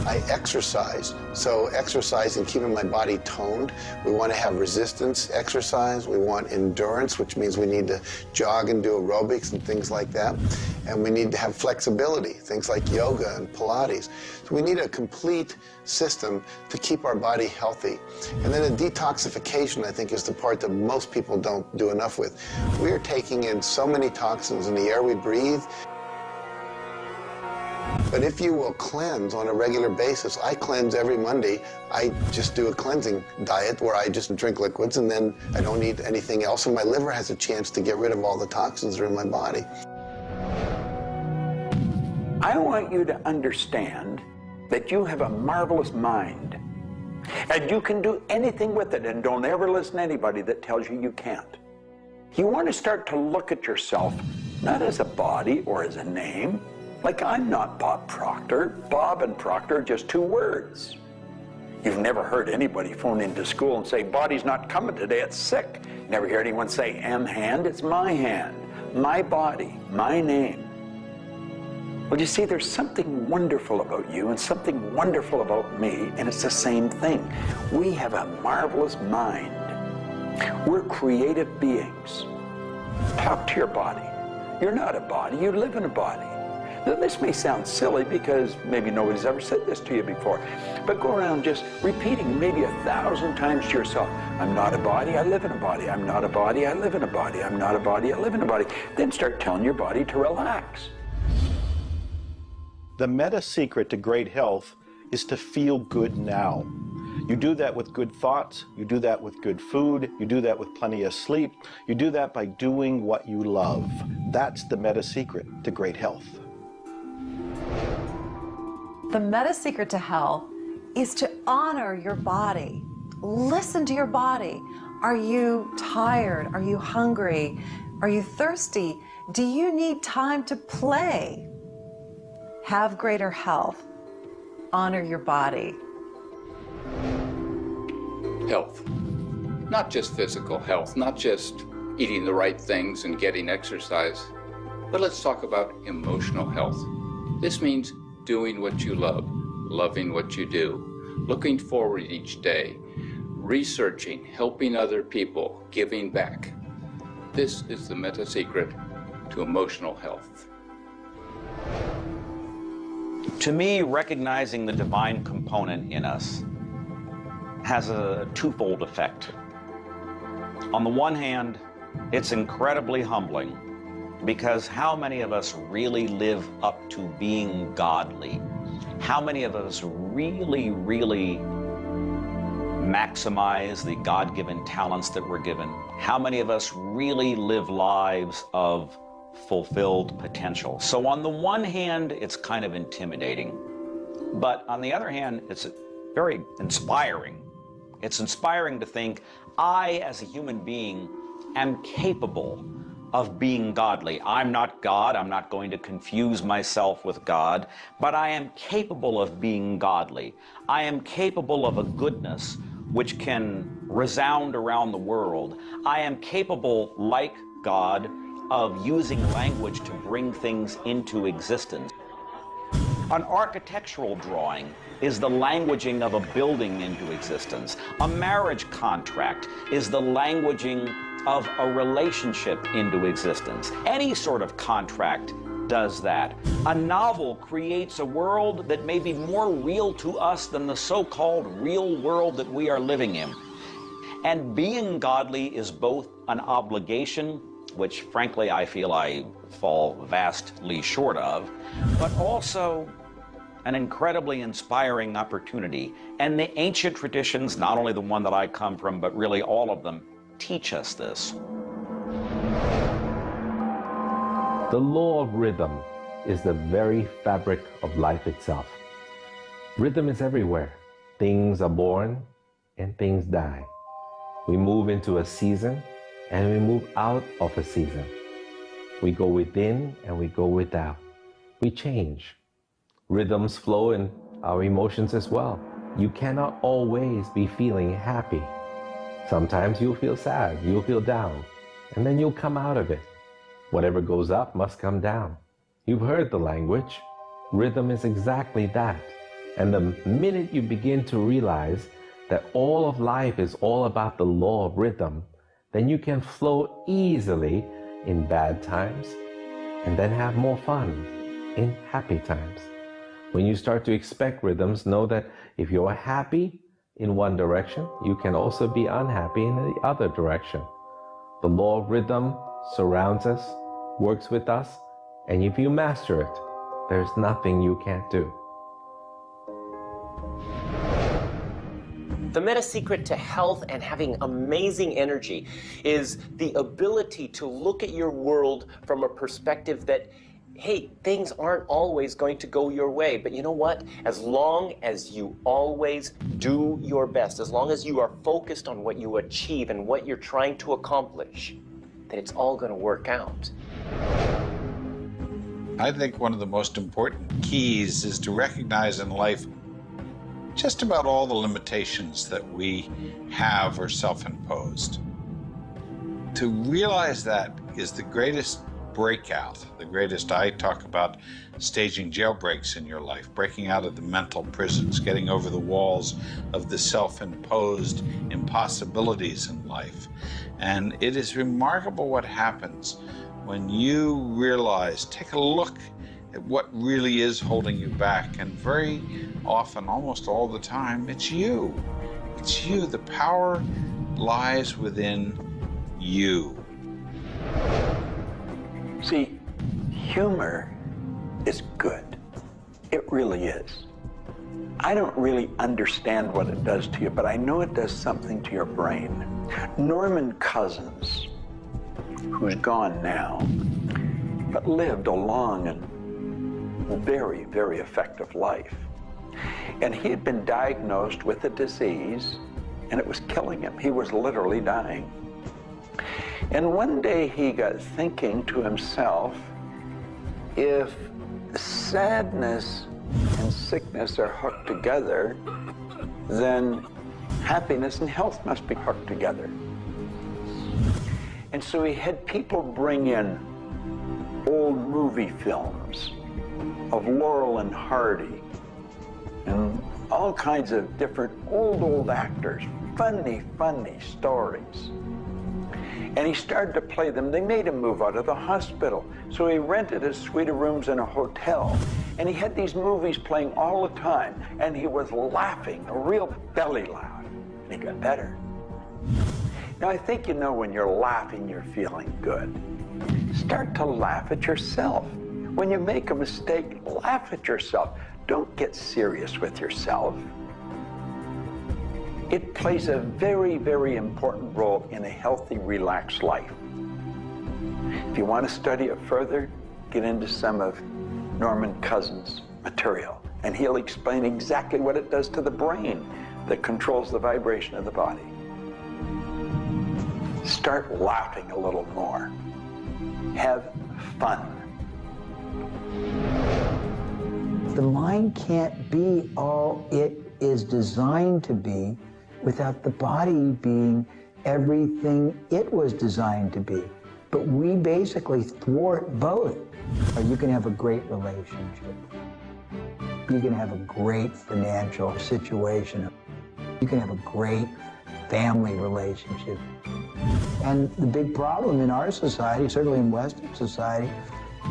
I exercise, so exercise and keeping my body toned. We want to have resistance exercise. We want endurance, which means we need to jog and do aerobics and things like that. And we need to have flexibility, things like yoga and Pilates. So we need a complete system to keep our body healthy. And then a detoxification, I think, is the part that most people don't do enough with. We're taking in so many toxins in the air we breathe. But if you will cleanse on a regular basis, I cleanse every Monday. I just do a cleansing diet where I just drink liquids and then I don't eat anything else, and my liver has a chance to get rid of all the toxins that are in my body. I want you to understand that you have a marvelous mind and you can do anything with it, and don't ever listen to anybody that tells you you can't. You want to start to look at yourself not as a body or as a name. Like, I'm not Bob Proctor. Bob and Proctor are just two words. You've never heard anybody phone into school and say, body's not coming today, it's sick. You never hear anyone say, hand, it's my hand, my body, my name. Well, you see, there's something wonderful about you and something wonderful about me, and it's the same thing. We have a marvelous mind. We're creative beings. Talk to your body. You're not a body, you live in a body. Now, this may sound silly because maybe nobody's ever said this to you before, but go around just repeating maybe 1,000 times to yourself, I'm not a body, I live in a body. I'm not a body, I live in a body. I'm not a body, I live in a body. Then start telling your body to relax. The meta secret to great health is to feel good now. You do that with good thoughts, you do that with good food, you do that with plenty of sleep, you do that by doing what you love. That's the meta secret to great health. The meta secret to health is to honor your body. Listen to your body. Are you tired? Are you hungry? Are you thirsty? Do you need time to play? Have greater health. Honor your body. Health. Not just physical health, not just eating the right things and getting exercise, but let's talk about emotional health. This means doing what you love, loving what you do, looking forward each day, researching, helping other people, giving back. This is the meta secret to emotional health. To me, recognizing the divine component in us has a twofold effect. On the one hand, it's incredibly humbling because how many of us really live up to being godly? How many of us really maximize the God-given talents that we're given? How many of us really live lives of fulfilled potential? So on the one hand, it's kind of intimidating, but on the other hand, it's very inspiring. It's inspiring to think, I, as a human being, am capable of being godly. I'm not God. I'm not going to confuse myself with God, but I am capable of being godly. I am capable of a goodness which can resound around the world. I am capable, like God, of using language to bring things into existence. An architectural drawing is the languaging of a building into existence. A marriage contract is the languaging of a relationship into existence. Any sort of contract does that. A novel creates a world that may be more real to us than the so-called real world that we are living in. And being godly is both an obligation, which frankly I feel I fall vastly short of, but also an incredibly inspiring opportunity. And the ancient traditions, not only the one that I come from, but really all of them, teach us this. The law of rhythm is the very fabric of life itself. Rhythm is everywhere. Things are born and things die. We move into a season and we move out of a season. We go within and we go without. We change. Rhythms flow in our emotions as well. You cannot always be feeling happy. Sometimes you'll feel sad, you'll feel down, and then you'll come out of it. Whatever goes up must come down. You've heard the language. Rhythm is exactly that. And the minute you begin to realize that all of life is all about the law of rhythm, then you can flow easily in bad times and then have more fun in happy times. When you start to expect rhythms, know that if you're happy in one direction, you can also be unhappy in the other direction. The law of rhythm surrounds us, works with us, and if you master it, there's nothing you can't do. The meta secret to health and having amazing energy is the ability to look at your world from a perspective that, hey, things aren't always going to go your way, but you know what? As long as you always do your best, as long as you are focused on what you achieve and what you're trying to accomplish, then it's all going to work out. I think one of the most important keys is to recognize in life just about all the limitations that we have are self-imposed. To realize that is the greatest breakout, the greatest. I talk about staging jailbreaks in your life, breaking out of the mental prisons, getting over the walls of the self-imposed impossibilities in life. And it is remarkable what happens when you realize, take a look at what really is holding you back. And very often, almost all the time, it's you. It's you. The power lies within you. See, humor is good. It really is. I don't really understand what it does to you, but I know it does something to your brain. Norman Cousins, who's gone now, but lived a long and very, very effective life. And he had been diagnosed with a disease, and it was killing him. He was literally dying. And one day he got thinking to himself, if sadness and sickness are hooked together, then happiness and health must be hooked together. And so he had people bring in old movie films of Laurel and Hardy and all kinds of different old actors, funny stories. And he started to play them. They made him move out of the hospital. So he rented a suite of rooms in a hotel. And he had these movies playing all the time. And he was laughing, a real belly laugh. And he got better. Now, I think you know when you're laughing, you're feeling good. Start to laugh at yourself. When you make a mistake, laugh at yourself. Don't get serious with yourself. It plays a very, very important role in a healthy, relaxed life. If you want to study it further, get into some of Norman Cousins' material, and he'll explain exactly what it does to the brain that controls the vibration of the body. Start laughing a little more. Have fun. The mind can't be all it is designed to be without the body being everything it was designed to be. But we basically thwart both. Or you can have a great relationship. You can have a great financial situation. You can have a great family relationship. And the big problem in our society, certainly in Western society,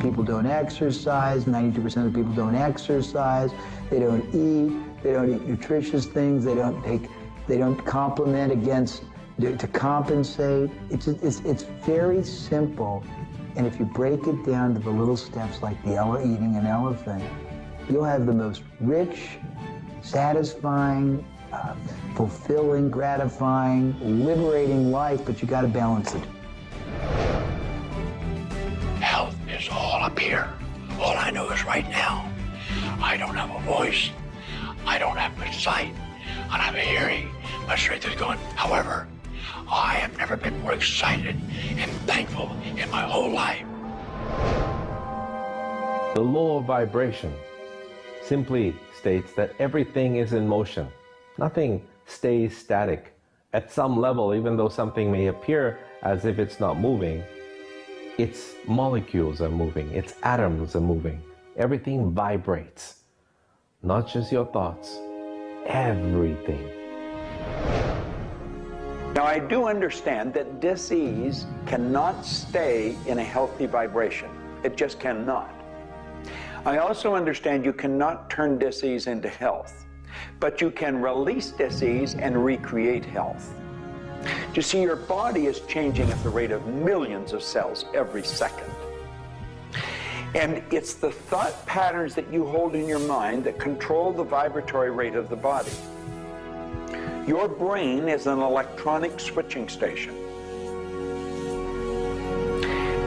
people don't exercise, 92% of the people don't exercise, they don't eat nutritious things, they don't complement to compensate. It's very simple. And if you break it down to the little steps like eating an elephant, you'll have the most rich, satisfying, fulfilling, gratifying, liberating life, but you got to balance it. Health is all up here. All I know is right now. I don't have a voice. I don't have good sight. I don't have a hearing. My strength is gone. However, I have never been more excited and thankful in my whole life. The law of vibration simply states that everything is in motion. Nothing stays static. At some level, even though something may appear as if it's not moving, its molecules are moving, its atoms are moving. Everything vibrates. Not just your thoughts, everything. Now, I do understand that disease cannot stay in a healthy vibration. It just cannot. I also understand you cannot turn disease into health, but you can release disease and recreate health. You see, your body is changing at the rate of millions of cells every second. And it's the thought patterns that you hold in your mind that control the vibratory rate of the body. Your brain is an electronic switching station.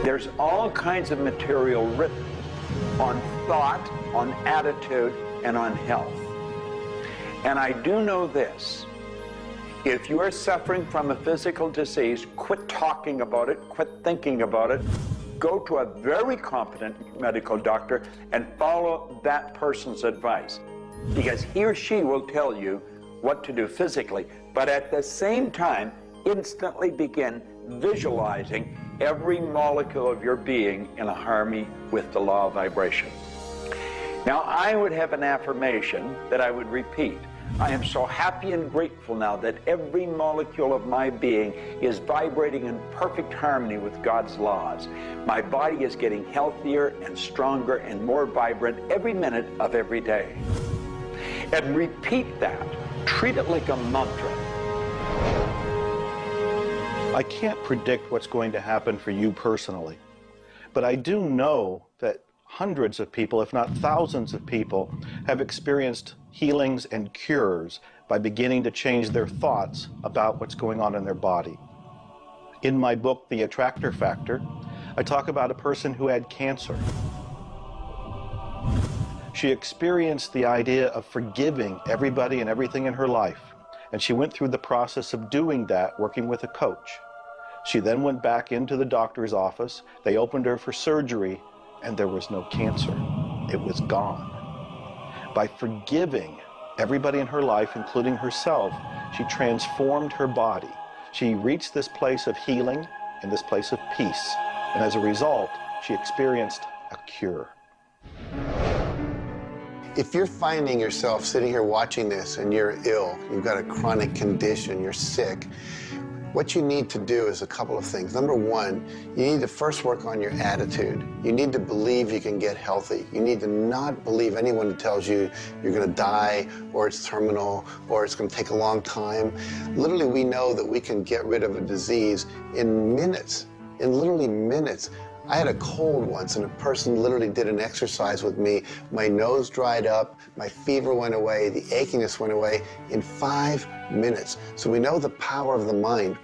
There's all kinds of material written on thought, on attitude, and on health. And I do know this. If you are suffering from a physical disease, quit talking about it, quit thinking about it. Go to a very competent medical doctor and follow that person's advice, because he or she will tell you what to do physically, but at the same time, instantly begin visualizing every molecule of your being in a harmony with the law of vibration. Now, I would have an affirmation that I would repeat. I am so happy and grateful now that every molecule of my being is vibrating in perfect harmony with God's laws. My body is getting healthier and stronger and more vibrant every minute of every day. And repeat that. Treat it like a mantra. I can't predict what's going to happen for you personally, but I do know that hundreds of people, if not thousands of people, have experienced healings and cures by beginning to change their thoughts about what's going on in their body. In my book, The Attractor Factor, I talk about a person who had cancer. She experienced the idea of forgiving everybody and everything in her life, and she went through the process of doing that working with a coach. She then went back into the doctor's office. They opened her for surgery, and there was no cancer. It was gone. By forgiving everybody in her life, including herself, she transformed her body. She reached this place of healing and this place of peace. And as a result, she experienced a cure. If you're finding yourself sitting here watching this and you're ill, you've got a chronic condition, you're sick, what you need to do is a couple of things. Number one, you need to first work on your attitude. You need to believe you can get healthy. You need to not believe anyone who tells you you're going to die, or it's terminal, or it's going to take a long time. Literally, we know that we can get rid of a disease in minutes, in literally minutes. I had a cold once, and a person literally did an exercise with me. My nose dried up, my fever went away, the achiness went away in 5 minutes. So we know the power of the mind.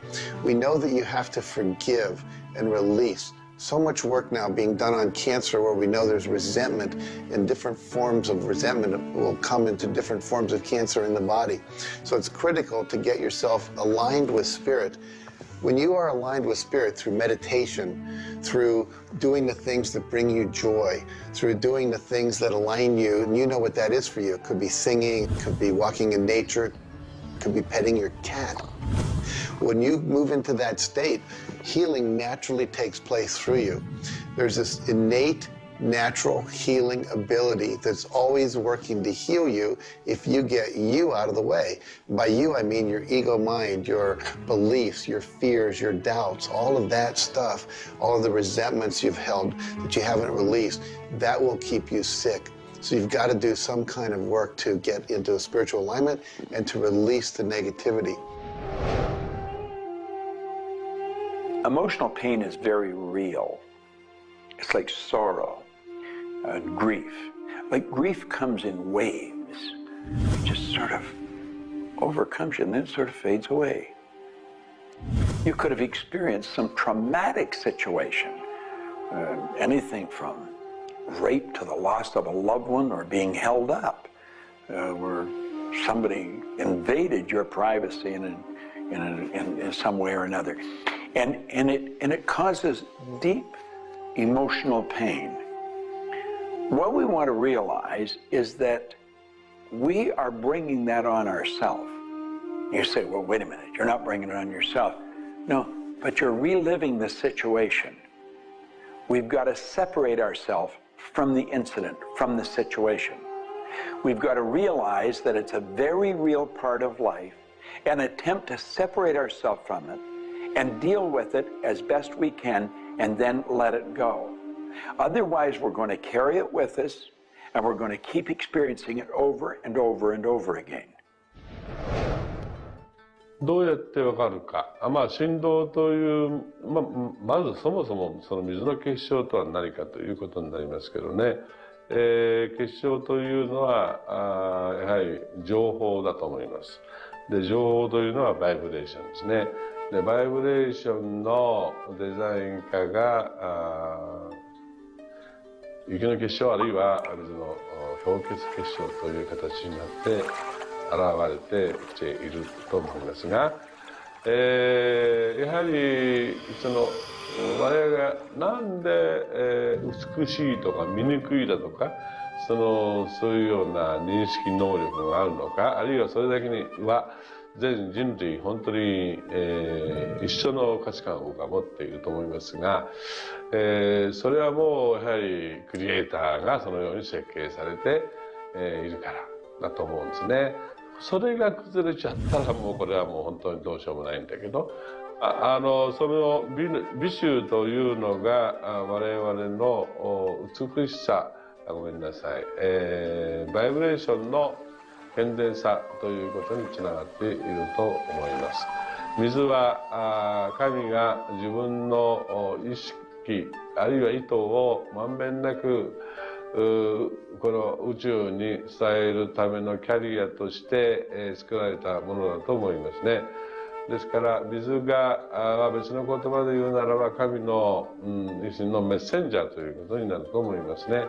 We know that you have to forgive and release. So much work now being done on cancer where we know there's resentment, and different forms of resentment will come into different forms of cancer in the body. So it's critical to get yourself aligned with spirit. When you are aligned with spirit through meditation, through doing the things that bring you joy, through doing the things that align you, and you know what that is for you. It could be singing, it could be walking in nature, it could be petting your cat. When you move into that state, healing naturally takes place through you. There's this innate, natural healing ability that's always working to heal you if you get you out of the way. By you, I mean your ego mind, your beliefs, your fears, your doubts, all of that stuff, all of the resentments you've held that you haven't released, that will keep you sick. So you've got to do some kind of work to get into a spiritual alignment and to release the negativity. Emotional pain is very real. It's like sorrow. Grief. Like grief comes in waves. It just sort of overcomes you and then it sort of fades away. You could have experienced some traumatic situation. Anything from rape to the loss of a loved one or being held up, where somebody invaded your privacy in some way or another. And it causes deep emotional pain. What we want to realize is that we are bringing that on ourselves. You say, well, wait a minute, you're not bringing it on yourself. No, but you're reliving the situation. We've got to separate ourselves from the incident, from the situation. We've got to realize that it's a very real part of life and attempt to separate ourselves from it and deal with it as best we can and then let it go. Otherwise, we're going to carry it with us, and we're going to keep experiencing it over and over and over again. どうやってわかるか。振動という、まずそもそもその水の結晶とは何かということになりますけどね。結晶というのはやはり情報だと思います。で、情報というのはバイブレーションですね。で、バイブレーションのデザイン家が雪の結晶あるいは水の氷結結晶という形になって現れてきていると思いますが、やはり我々がなんで美しいとか醜いだとかそういうような認識能力があるのか、あるいはそれだけには全人類本当に、一緒の価値観を僕は持っていると思いますが、それはもうやはりクリエイターがそのように設計されて、いるからだと思うんですね。それが崩れちゃったらもうこれはもう本当にどうしようもないんだけど、その美醜というのが我々の美しさ、ごめんなさい、バイブレーションの健全さということにつながっていると思います。水は神が自分の意識あるいは意図をまんべんなくこの宇宙に伝えるためのキャリアとして、作られたものだと思いますね。ですから水が別の言葉で言うならば神の、一種のメッセンジャーということになると思いますね。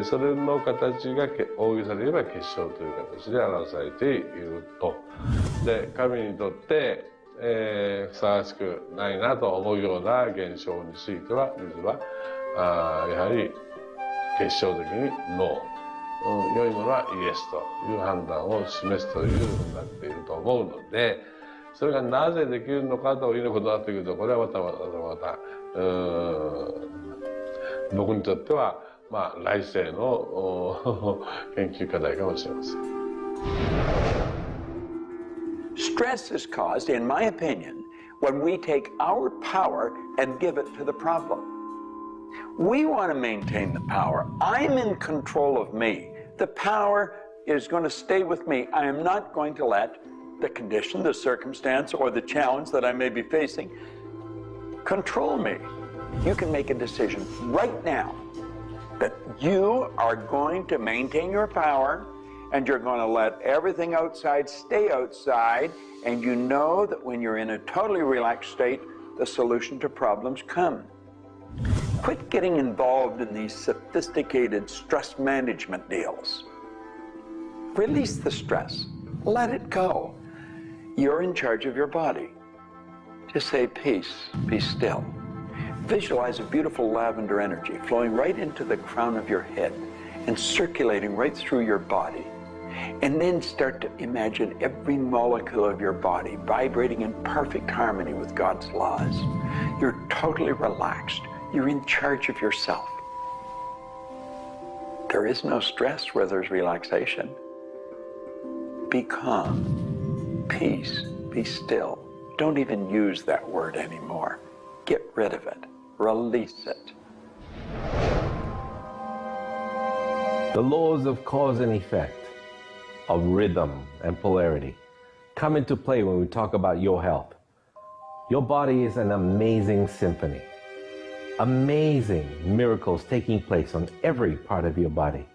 それの形が大げさで言えば結晶という形で表されていると。で神にとってふさわしくないなと思うような現象については水はやはり結晶的にノー、良いものはイエスという判断を示すというふうになっていると思うので、それがなぜできるのかということになってくると、これはまた僕にとっては来世の研究課題かもしれません。Stress is caused, in my opinion, when we take our power and give it to the problem. We want to maintain the power. I'm in control of me. The power is going to stay with me. I am not going to let the condition, the circumstance, or the challenge that I may be facing control me. You can make a decision right now that you are going to maintain your power and you're going to let everything outside stay outside, and you know that when you're in a totally relaxed state, the solution to problems come. Quit getting involved in these sophisticated stress management deals. Release the stress. Let it go. You're in charge of your body. Just say, peace, be still. Visualize a beautiful lavender energy flowing right into the crown of your head and circulating right through your body. And then start to imagine every molecule of your body vibrating in perfect harmony with God's laws. You're totally relaxed. You're in charge of yourself. There is no stress where there's relaxation. Be calm, peace, be still. Don't even use that word anymore. Get rid of it. Release it. The laws of cause and effect, of rhythm and polarity, come into play when we talk about your health. Your body is an amazing symphony. Amazing miracles taking place on every part of your body.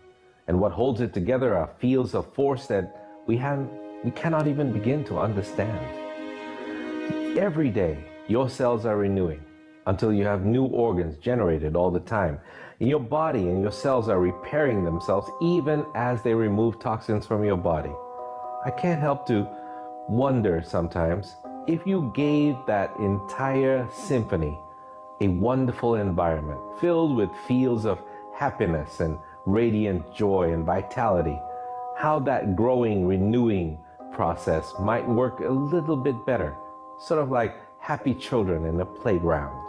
And what holds it together are fields of force that we cannot even begin to understand. Every day, your cells are renewing until you have new organs generated all the time. And your body and your cells are repairing themselves even as they remove toxins from your body. I can't help to wonder sometimes if you gave that entire symphony a wonderful environment filled with fields of happiness and radiant joy and vitality, how that growing, renewing process might work a little bit better, sort of like happy children in a playground.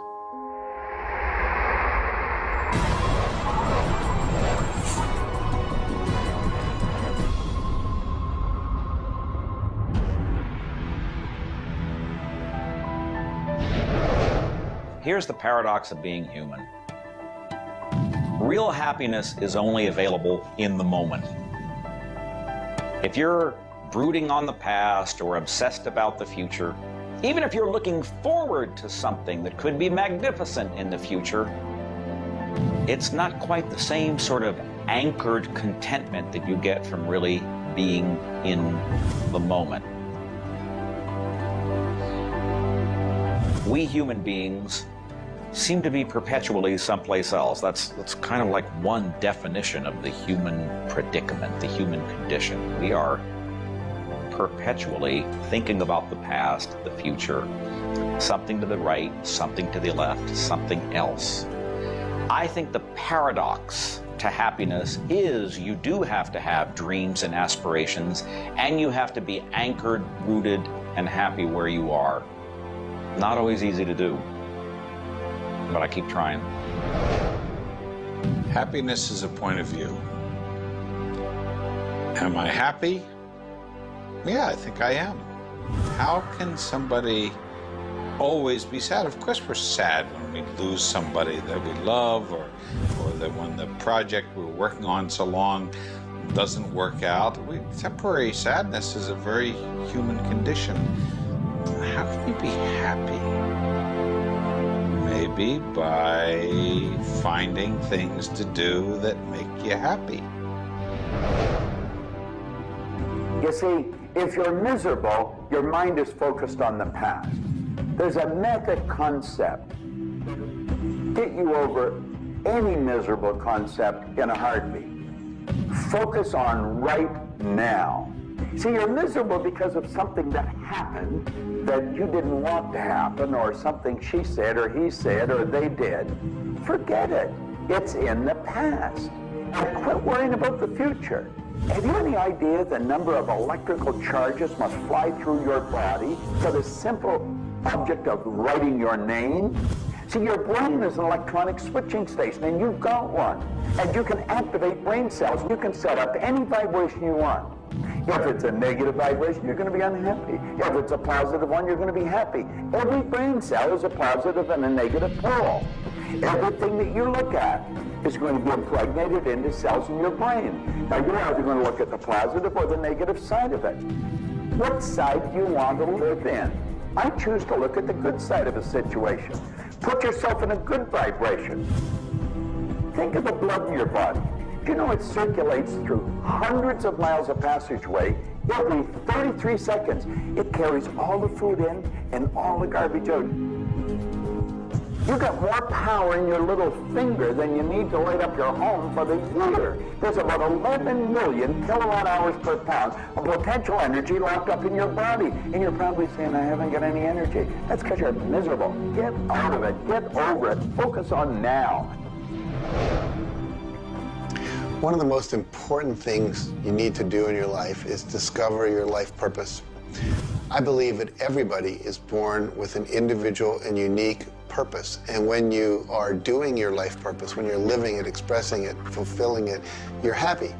Here's the paradox of being human. Real happiness is only available in the moment. If you're brooding on the past or obsessed about the future, even if you're looking forward to something that could be magnificent in the future, it's not quite the same sort of anchored contentment that you get from really being in the moment. We human beings seem to be perpetually someplace else. That's kind of like one definition of the human predicament, the human condition. We are perpetually thinking about the past, the future, something to the right, something to the left, something else. I think the paradox to happiness is you do have to have dreams and aspirations, and you have to be anchored, rooted, and happy where you are. Not always easy to do, but I keep trying. Happiness is a point of view. Am I happy? Yeah, I think I am. How can somebody always be sad? Of course we're sad when we lose somebody that we love, or that when the project we're working on so long doesn't work out. Temporary sadness is a very human condition. How can you be happy? Maybe by finding things to do that make you happy. You see, if you're miserable, your mind is focused on the past. There's a method concept. Get you over any miserable concept in a heartbeat. Focus on right now. See, you're miserable because of something that happened that you didn't want to happen, or something she said or he said or they did. Forget it. It's in the past. And quit worrying about the future. Have you any idea the number of electrical charges must fly through your body for the simple object of writing your name? See, your brain is an electronic switching station, and you've got one. And you can activate brain cells. You can set up any vibration you want. If it's a negative vibration, you're going to be unhappy. If it's a positive one, you're going to be happy. Every brain cell is a positive and a negative pole. Everything that you look at is going to be impregnated into cells in your brain. Now, you're either going to look at the positive or the negative side of it. What side do you want to live in? I choose to look at the good side of a situation. Put yourself in a good vibration. Think of the blood in your body. Do you know it circulates through hundreds of miles of passageway every 33 seconds? It carries all the food in and all the garbage out. You've got more power in your little finger than you need to light up your home for the year. There's about 11 million kilowatt hours per pound of potential energy locked up in your body. And you're probably saying, I haven't got any energy. That's because you're miserable. Get out of it. Get over it. Focus on now. One of the most important things you need to do in your life is discover your life purpose. I believe that everybody is born with an individual and unique purpose. And when you are doing your life purpose, when you're living it, expressing it, fulfilling it, you're happy.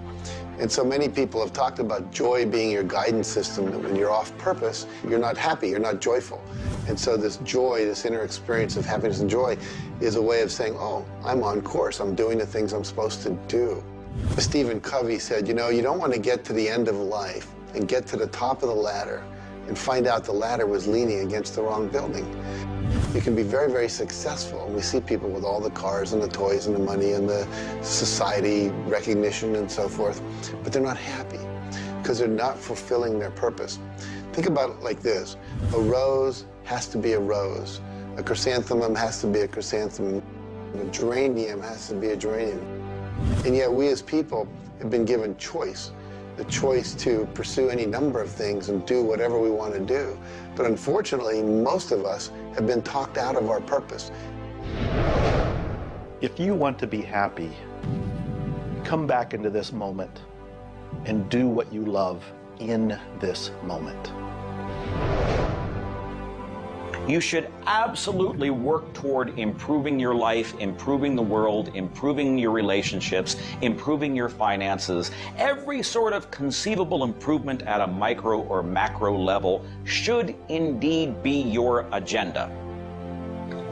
And so many people have talked about joy being your guidance system, that when you're off purpose, you're not happy, you're not joyful. And so this joy, this inner experience of happiness and joy is a way of saying, oh, I'm on course, I'm doing the things I'm supposed to do. Stephen Covey said, you know, you don't want to get to the end of life and get to the top of the ladder and find out the ladder was leaning against the wrong building. You can be very, very successful. And we see people with all the cars and the toys and the money and the society recognition and so forth, but they're not happy because they're not fulfilling their purpose. Think about it like this. A rose has to be a rose. A chrysanthemum has to be a chrysanthemum. A geranium has to be a geranium. And yet we as people have been given choice. The choice to pursue any number of things and do whatever we want to do. But unfortunately, most of us have been talked out of our purpose. If you want to be happy, come back into this moment and do what you love in this moment. You should absolutely work toward improving your life, improving the world, improving your relationships, improving your finances. Every sort of conceivable improvement at a micro or macro level should indeed be your agenda.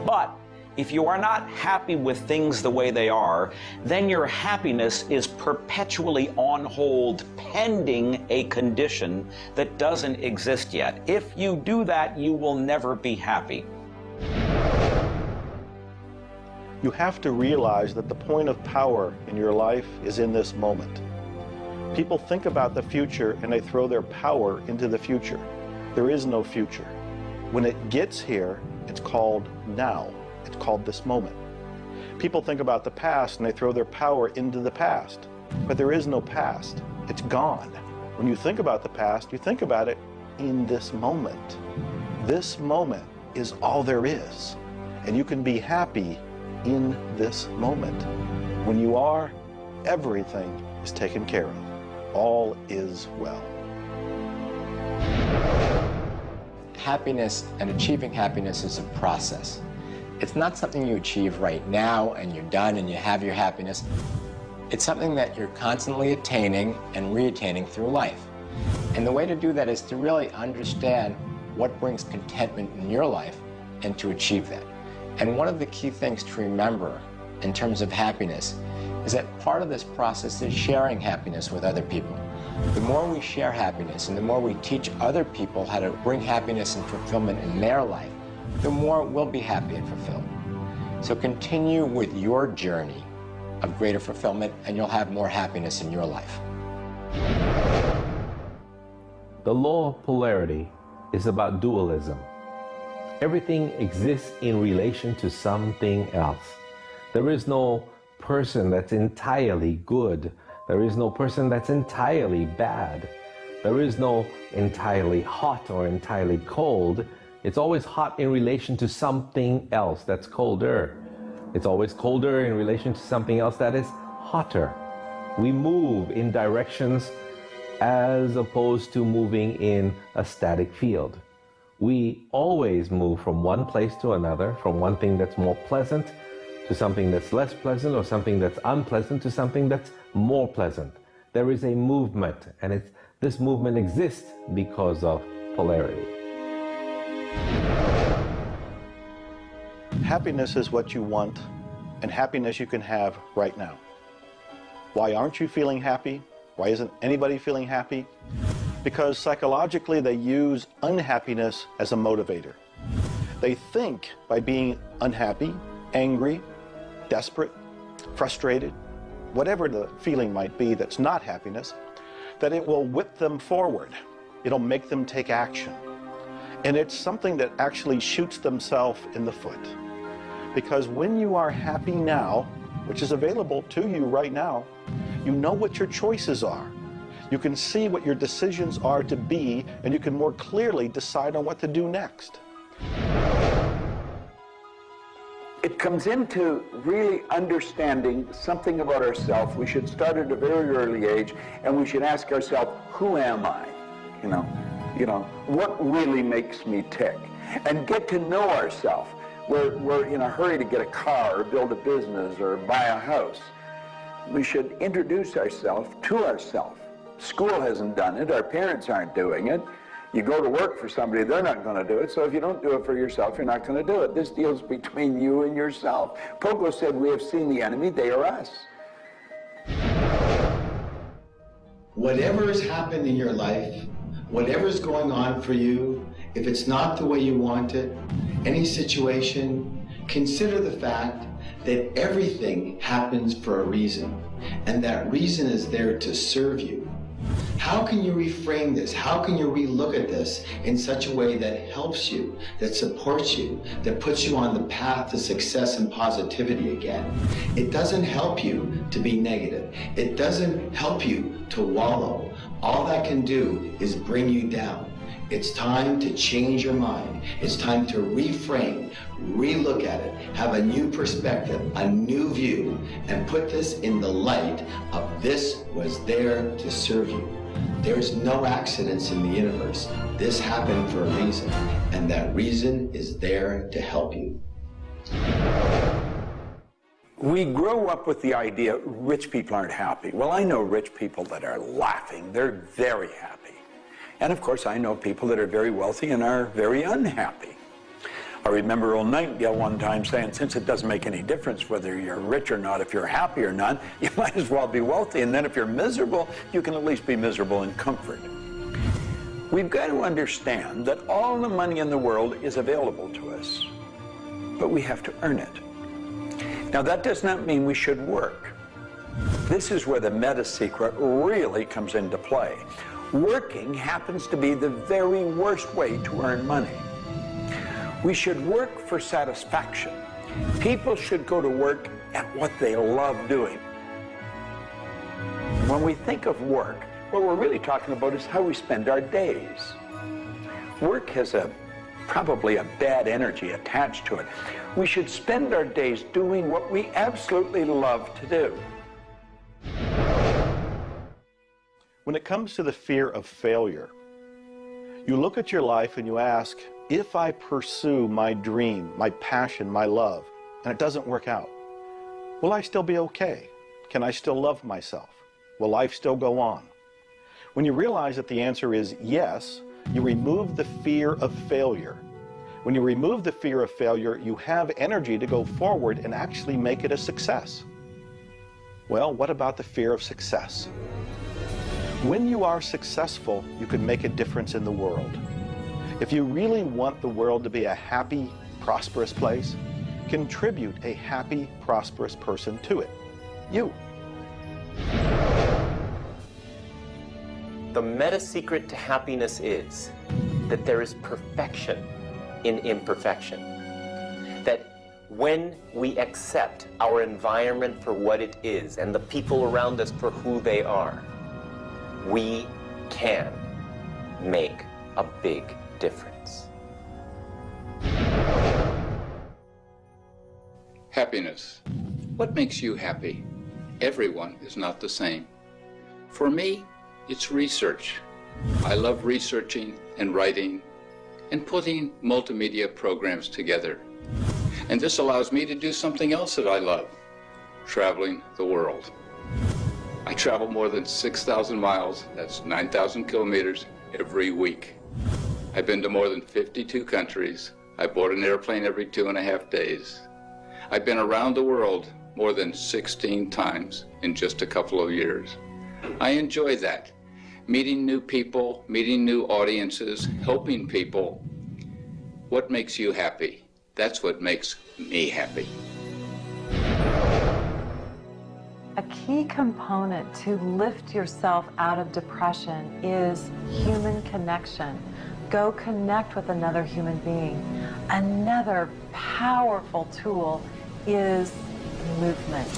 But if you are not happy with things the way they are, then your happiness is perpetually on hold pending a condition that doesn't exist yet. If you do that, you will never be happy. You have to realize that the point of power in your life is in this moment. People think about the future and they throw their power into the future. There is no future. When it gets here, it's called now. It's called this moment. People think about the past and they throw their power into the past. But there is no past. It's gone. When you think about the past, you think about it in this moment. This moment is all there is. And you can be happy in this moment. When you are, everything is taken care of. All is well. Happiness and achieving happiness is a process. It's not something you achieve right now and you're done and you have your happiness. It's something that you're constantly attaining and re-attaining through life. And the way to do that is to really understand what brings contentment in your life and to achieve that. And one of the key things to remember in terms of happiness is that part of this process is sharing happiness with other people. The more we share happiness and the more we teach other people how to bring happiness and fulfillment in their life, the more we'll be happy and fulfilled. So continue with your journey of greater fulfillment, and you'll have more happiness in your life. The law of polarity is about dualism. Everything exists in relation to something else. There is no person that's entirely good. There is no person that's entirely bad. There is no entirely hot or entirely cold. It's always hot in relation to something else that's colder. It's always colder in relation to something else that is hotter. We move in directions as opposed to moving in a static field. We always move from one place to another, from one thing that's more pleasant to something that's less pleasant, or something that's unpleasant to something that's more pleasant. There is a movement, and this movement exists because of polarity. Happiness is what you want, and happiness you can have right now. Why aren't you feeling happy? Why isn't anybody feeling happy? Because psychologically they use unhappiness as a motivator. They think by being unhappy, angry, desperate, frustrated, whatever the feeling might be that's not happiness, that it will whip them forward. It'll make them take action. And it's something that actually shoots themselves in the foot. Because when you are happy now, which is available to you right now, you know what your choices are. You can see what your decisions are to be, and you can more clearly decide on what to do next. It comes into really understanding something about ourselves. We should start at a very early age, and we should ask ourselves, who am I? You know, what really makes me tick? And get to know ourselves. We're in a hurry to get a car or build a business or buy a house. We should introduce ourselves to ourselves. School hasn't done it. Our parents aren't doing it. You go to work for somebody, they're not going to do it. So if you don't do it for yourself, you're not going to do it. This deals between you and yourself. Pogo said, we have seen the enemy, they are us. Whatever has happened in your life, whatever's going on for you, if it's not the way you want it, any situation, consider the fact that everything happens for a reason, and that reason is there to serve you. How can you reframe this? How can you relook at this in such a way that helps you, that supports you, that puts you on the path to success and positivity again? It doesn't help you to be negative. It doesn't help you to wallow. All that can do is bring you down. It's time to change your mind. It's time to reframe, relook at it, have a new perspective, a new view, and put this in the light of this was there to serve you. There's no accidents in the universe. This happened for a reason, and that reason is there to help you. We grow up with the idea rich people aren't happy. Well, I know rich people that are laughing. They're very happy. And of course, I know people that are very wealthy and are very unhappy. I remember Earl Nightingale one time saying, since it doesn't make any difference whether you're rich or not, if you're happy or not, you might as well be wealthy. And then if you're miserable, you can at least be miserable in comfort. We've got to understand that all the money in the world is available to us, but we have to earn it. Now, that does not mean we should work. This is where the meta secret really comes into play. Working happens to be the very worst way to earn money. We should work for satisfaction. People should go to work at what they love doing. When we think of work, what we're really talking about is how we spend our days. Work has probably a bad energy attached to it. We should spend our days doing what we absolutely love to do. When it comes to the fear of failure, you look at your life and you ask, if I pursue my dream, my passion, my love, and it doesn't work out, will I still be okay? Can I still love myself? Will life still go on? When you realize that the answer is yes, you remove the fear of failure. When you remove the fear of failure, you have energy to go forward and actually make it a success. Well, what about the fear of success? When you are successful, you can make a difference in the world. If you really want the world to be a happy, prosperous place, Contribute a happy, prosperous person to it. You. The meta secret to happiness is that there is perfection in imperfection. That when we accept our environment for what it is and the people around us for who they are, we can make a big difference. Happiness. What makes you happy? Everyone is not the same. For me, it's research. I love researching and writing and putting multimedia programs together. And this allows me to do something else that I love, traveling the world. I travel more than 6,000 miles, that's 9,000 kilometers, every week. I've been to more than 52 countries. I board an airplane every 2.5 days. I've been around the world more than 16 times in just a couple of years. I enjoy that. Meeting new people, meeting new audiences, helping people. What makes you happy? That's what makes me happy. A key component to lift yourself out of depression is human connection. Go connect with another human being. Another powerful tool is movement.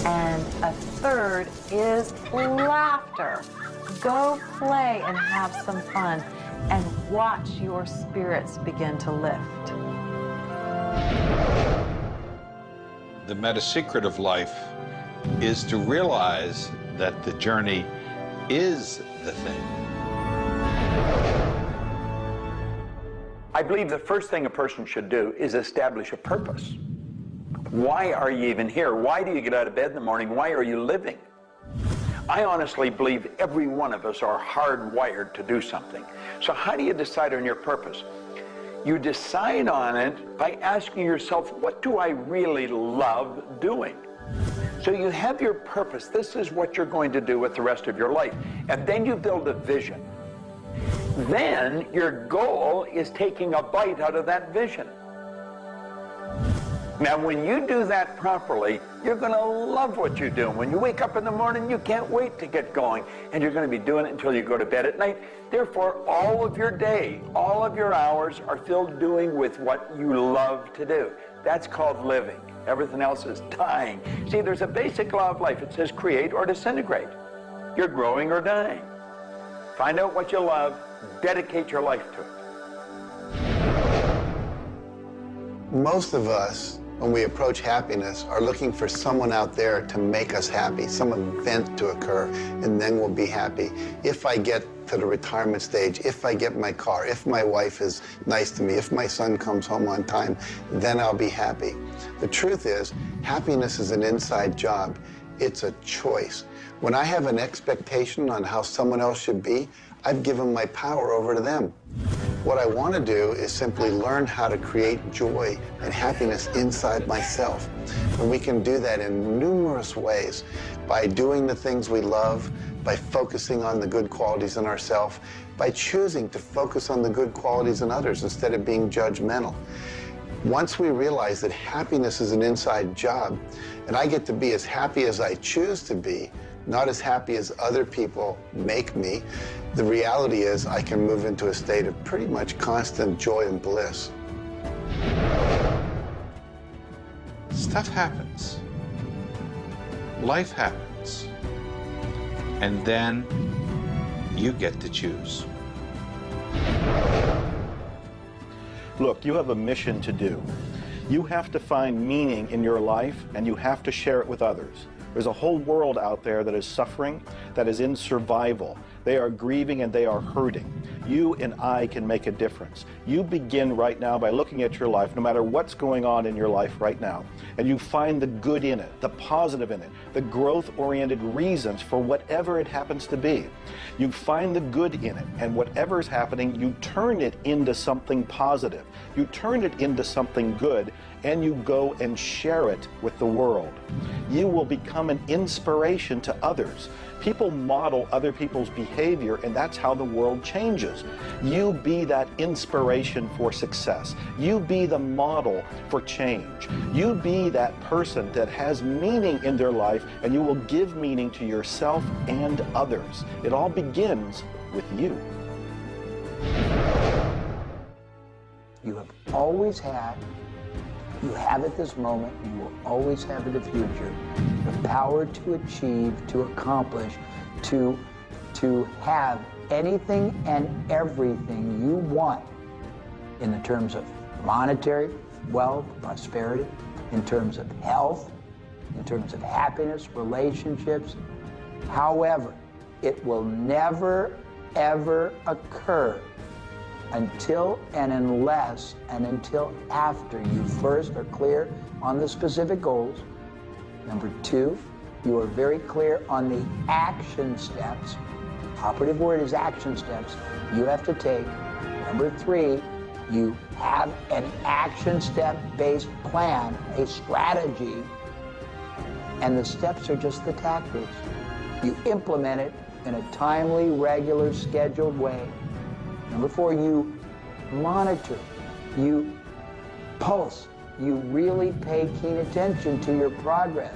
And a third is laughter. Go play and have some fun and watch your spirits begin to lift. The meta secret of life is to realize that the journey is the thing. I believe the first thing a person should do is establish a purpose. Why are you even here? Why do you get out of bed in the morning? Why are you living? I honestly believe every one of us are hardwired to do something. So how do you decide on your purpose? You decide on it by asking yourself, what do I really love doing? So you have your purpose. This is what you're going to do with the rest of your life. And then you build a vision. Then your goal is taking a bite out of that vision. Now, when you do that properly, you're going to love what you do. When you wake up in the morning, you can't wait to get going. And you're going to be doing it until you go to bed at night. Therefore, all of your day, all of your hours are filled doing with what you love to do. That's called living. Everything else is dying. See, there's a basic law of life. It says create or disintegrate. You're growing or dying. Find out what you love, dedicate your life to it. Most of us, when we approach happiness, are looking for someone out there to make us happy, some event to occur, and then we'll be happy. If I get to the retirement stage, if I get my car, if my wife is nice to me, if my son comes home on time, then I'll be happy. The truth is, happiness is an inside job. It's a choice. When I have an expectation on how someone else should be, I've given my power over to them. What I want to do is simply learn how to create joy and happiness inside myself. And we can do that in numerous ways, by doing the things we love, by focusing on the good qualities in ourselves, by choosing to focus on the good qualities in others instead of being judgmental. Once we realize that happiness is an inside job, and I get to be as happy as I choose to be, not as happy as other people make me, the reality is I can move into a state of pretty much constant joy and bliss. Stuff happens. Life happens. And then you get to choose. Look, you have a mission to do. You have to find meaning in your life, and you have to share it with others. There's a whole world out there that is suffering, that is in survival. They are grieving and they are hurting. You and I can make a difference. You begin right now by looking at your life, no matter what's going on in your life right now, and you find the good in it, the positive in it, the growth-oriented reasons for whatever it happens to be. You find the good in it, and whatever is happening, you turn it into something positive. You turn it into something good, and you go and share it with the world. You will become an inspiration to others, People model other people's behavior, and that's how the world changes. You be that inspiration for success. You be the model for change. You be that person that has meaning in their life, and you will give meaning to yourself and others. It all begins with you. You have always had, you have at this moment, you will always have in the future, the power to achieve, to accomplish, to have anything and everything you want in the terms of monetary wealth, prosperity, in terms of health, in terms of happiness, relationships. However, it will never, ever occur until and unless and until after you first are clear on the specific goals. Number two, you are very clear on the action steps. Operative word is action steps you have to take. Number three, you have an action step-based plan, a strategy, and the steps are just the tactics. You implement it in a timely, regular, scheduled way. Number four, you monitor, you pulse, you really pay keen attention to your progress.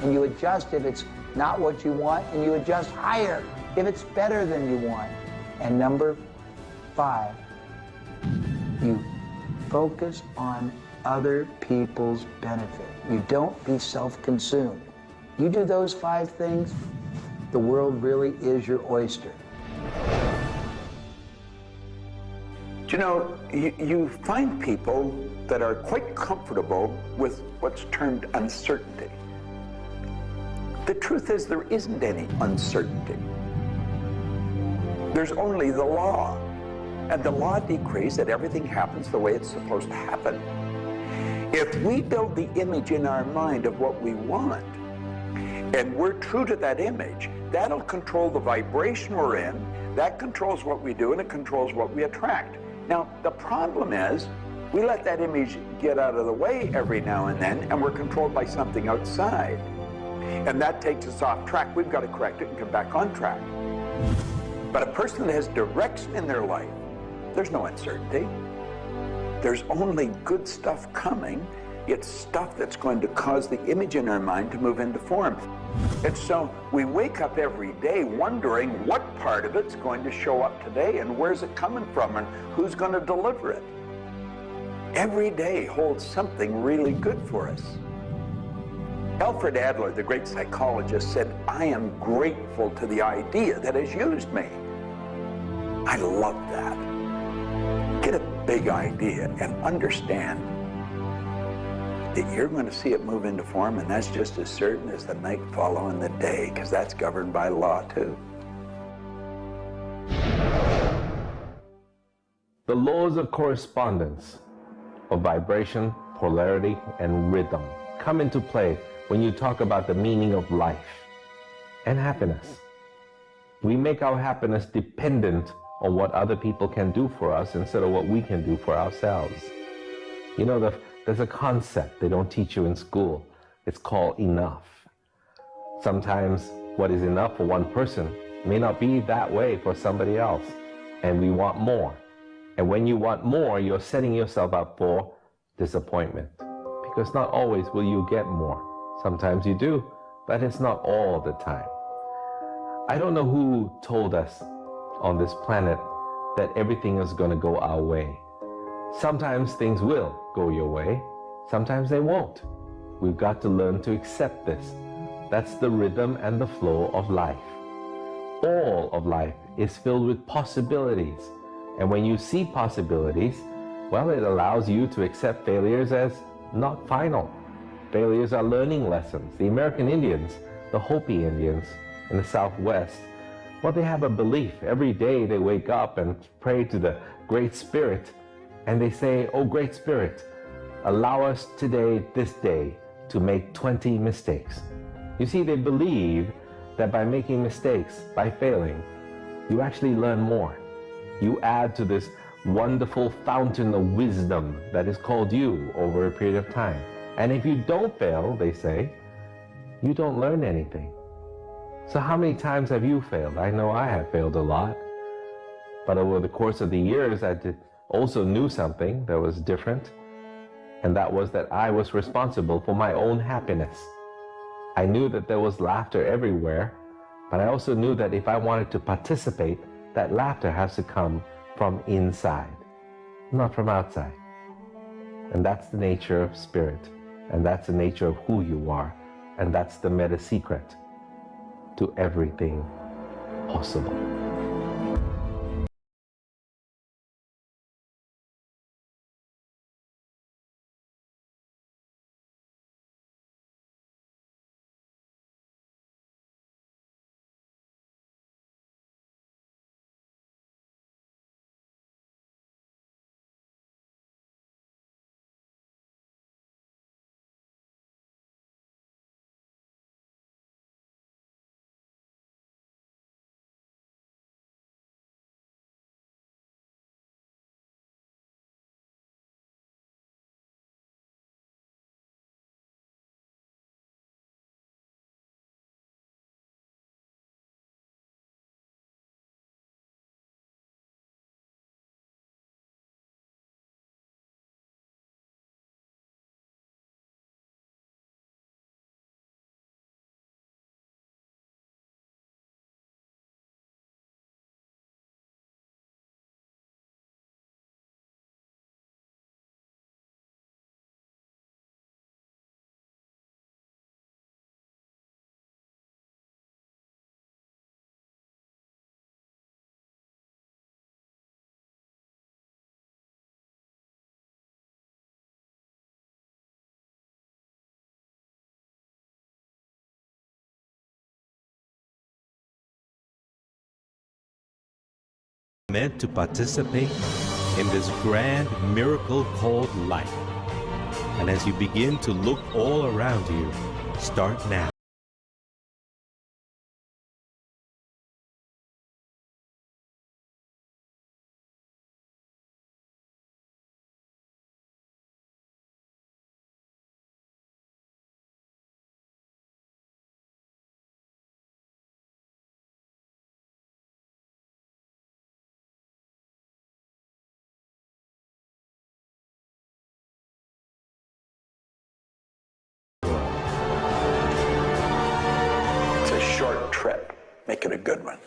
And you adjust if it's not what you want, and you adjust higher if it's better than you want. And number five, you focus on other people's benefit. You don't be self-consumed. You do those five things, the world really is your oyster. You know, you find people that are quite comfortable with what's termed uncertainty. The truth is there isn't any uncertainty. There's only the law. And the law decrees that everything happens the way it's supposed to happen. If we build the image in our mind of what we want, and we're true to that image, that'll control the vibration we're in, that controls what we do, and it controls what we attract. Now, the problem is, we let that image get out of the way every now and then, and we're controlled by something outside. And that takes us off track. We've got to correct it and come back on track. But a person that has direction in their life, there's no uncertainty. There's only good stuff coming. It's stuff that's going to cause the image in our mind to move into form. And so we wake up every day wondering what part of it's going to show up today and where's it coming from and who's going to deliver it. Every day holds something really good for us. Alfred Adler, the great psychologist, said, "I am grateful to the idea that has used me." I love that. Get a big idea and understand that you're going to see it move into form, and that's just as certain as the night following the day, because that's governed by law too. The laws of correspondence, of vibration, polarity, and rhythm come into play when you talk about the meaning of life and happiness. We make our happiness dependent on what other people can do for us instead of what we can do for ourselves. You know, there's a concept they don't teach you in school. It's called enough. Sometimes what is enough for one person may not be that way for somebody else, and we want more. And when you want more, you're setting yourself up for disappointment, because not always will you get more. Sometimes you do, but it's not all the time. I don't know who told us on this planet that everything is going to go our way. Sometimes things will go your way, sometimes they won't. We've got to learn to accept this. That's the rhythm and the flow of life. All of life is filled with possibilities. And when you see possibilities, well, it allows you to accept failures as not final. Failures are learning lessons. The American Indians, the Hopi Indians in the Southwest, well, they have a belief. Every day they wake up and pray to the Great Spirit, and they say, "Oh, Great Spirit, allow us today, this day, to make 20 mistakes." You see, they believe that by making mistakes, by failing, you actually learn more. You add to this wonderful fountain of wisdom that is called you over a period of time. And if you don't fail, they say, you don't learn anything. So how many times have you failed? I know I have failed a lot. But over the course of the years, I also knew something that was different. And that was that I was responsible for my own happiness. I knew that there was laughter everywhere, but I also knew that if I wanted to participate, that laughter has to come from inside, not from outside. And that's the nature of spirit, and that's the nature of who you are, and that's the meta secret to everything possible. Meant to participate in this grand miracle called life. And as you begin to look all around you, start now. It's a short trip. Make it a good one.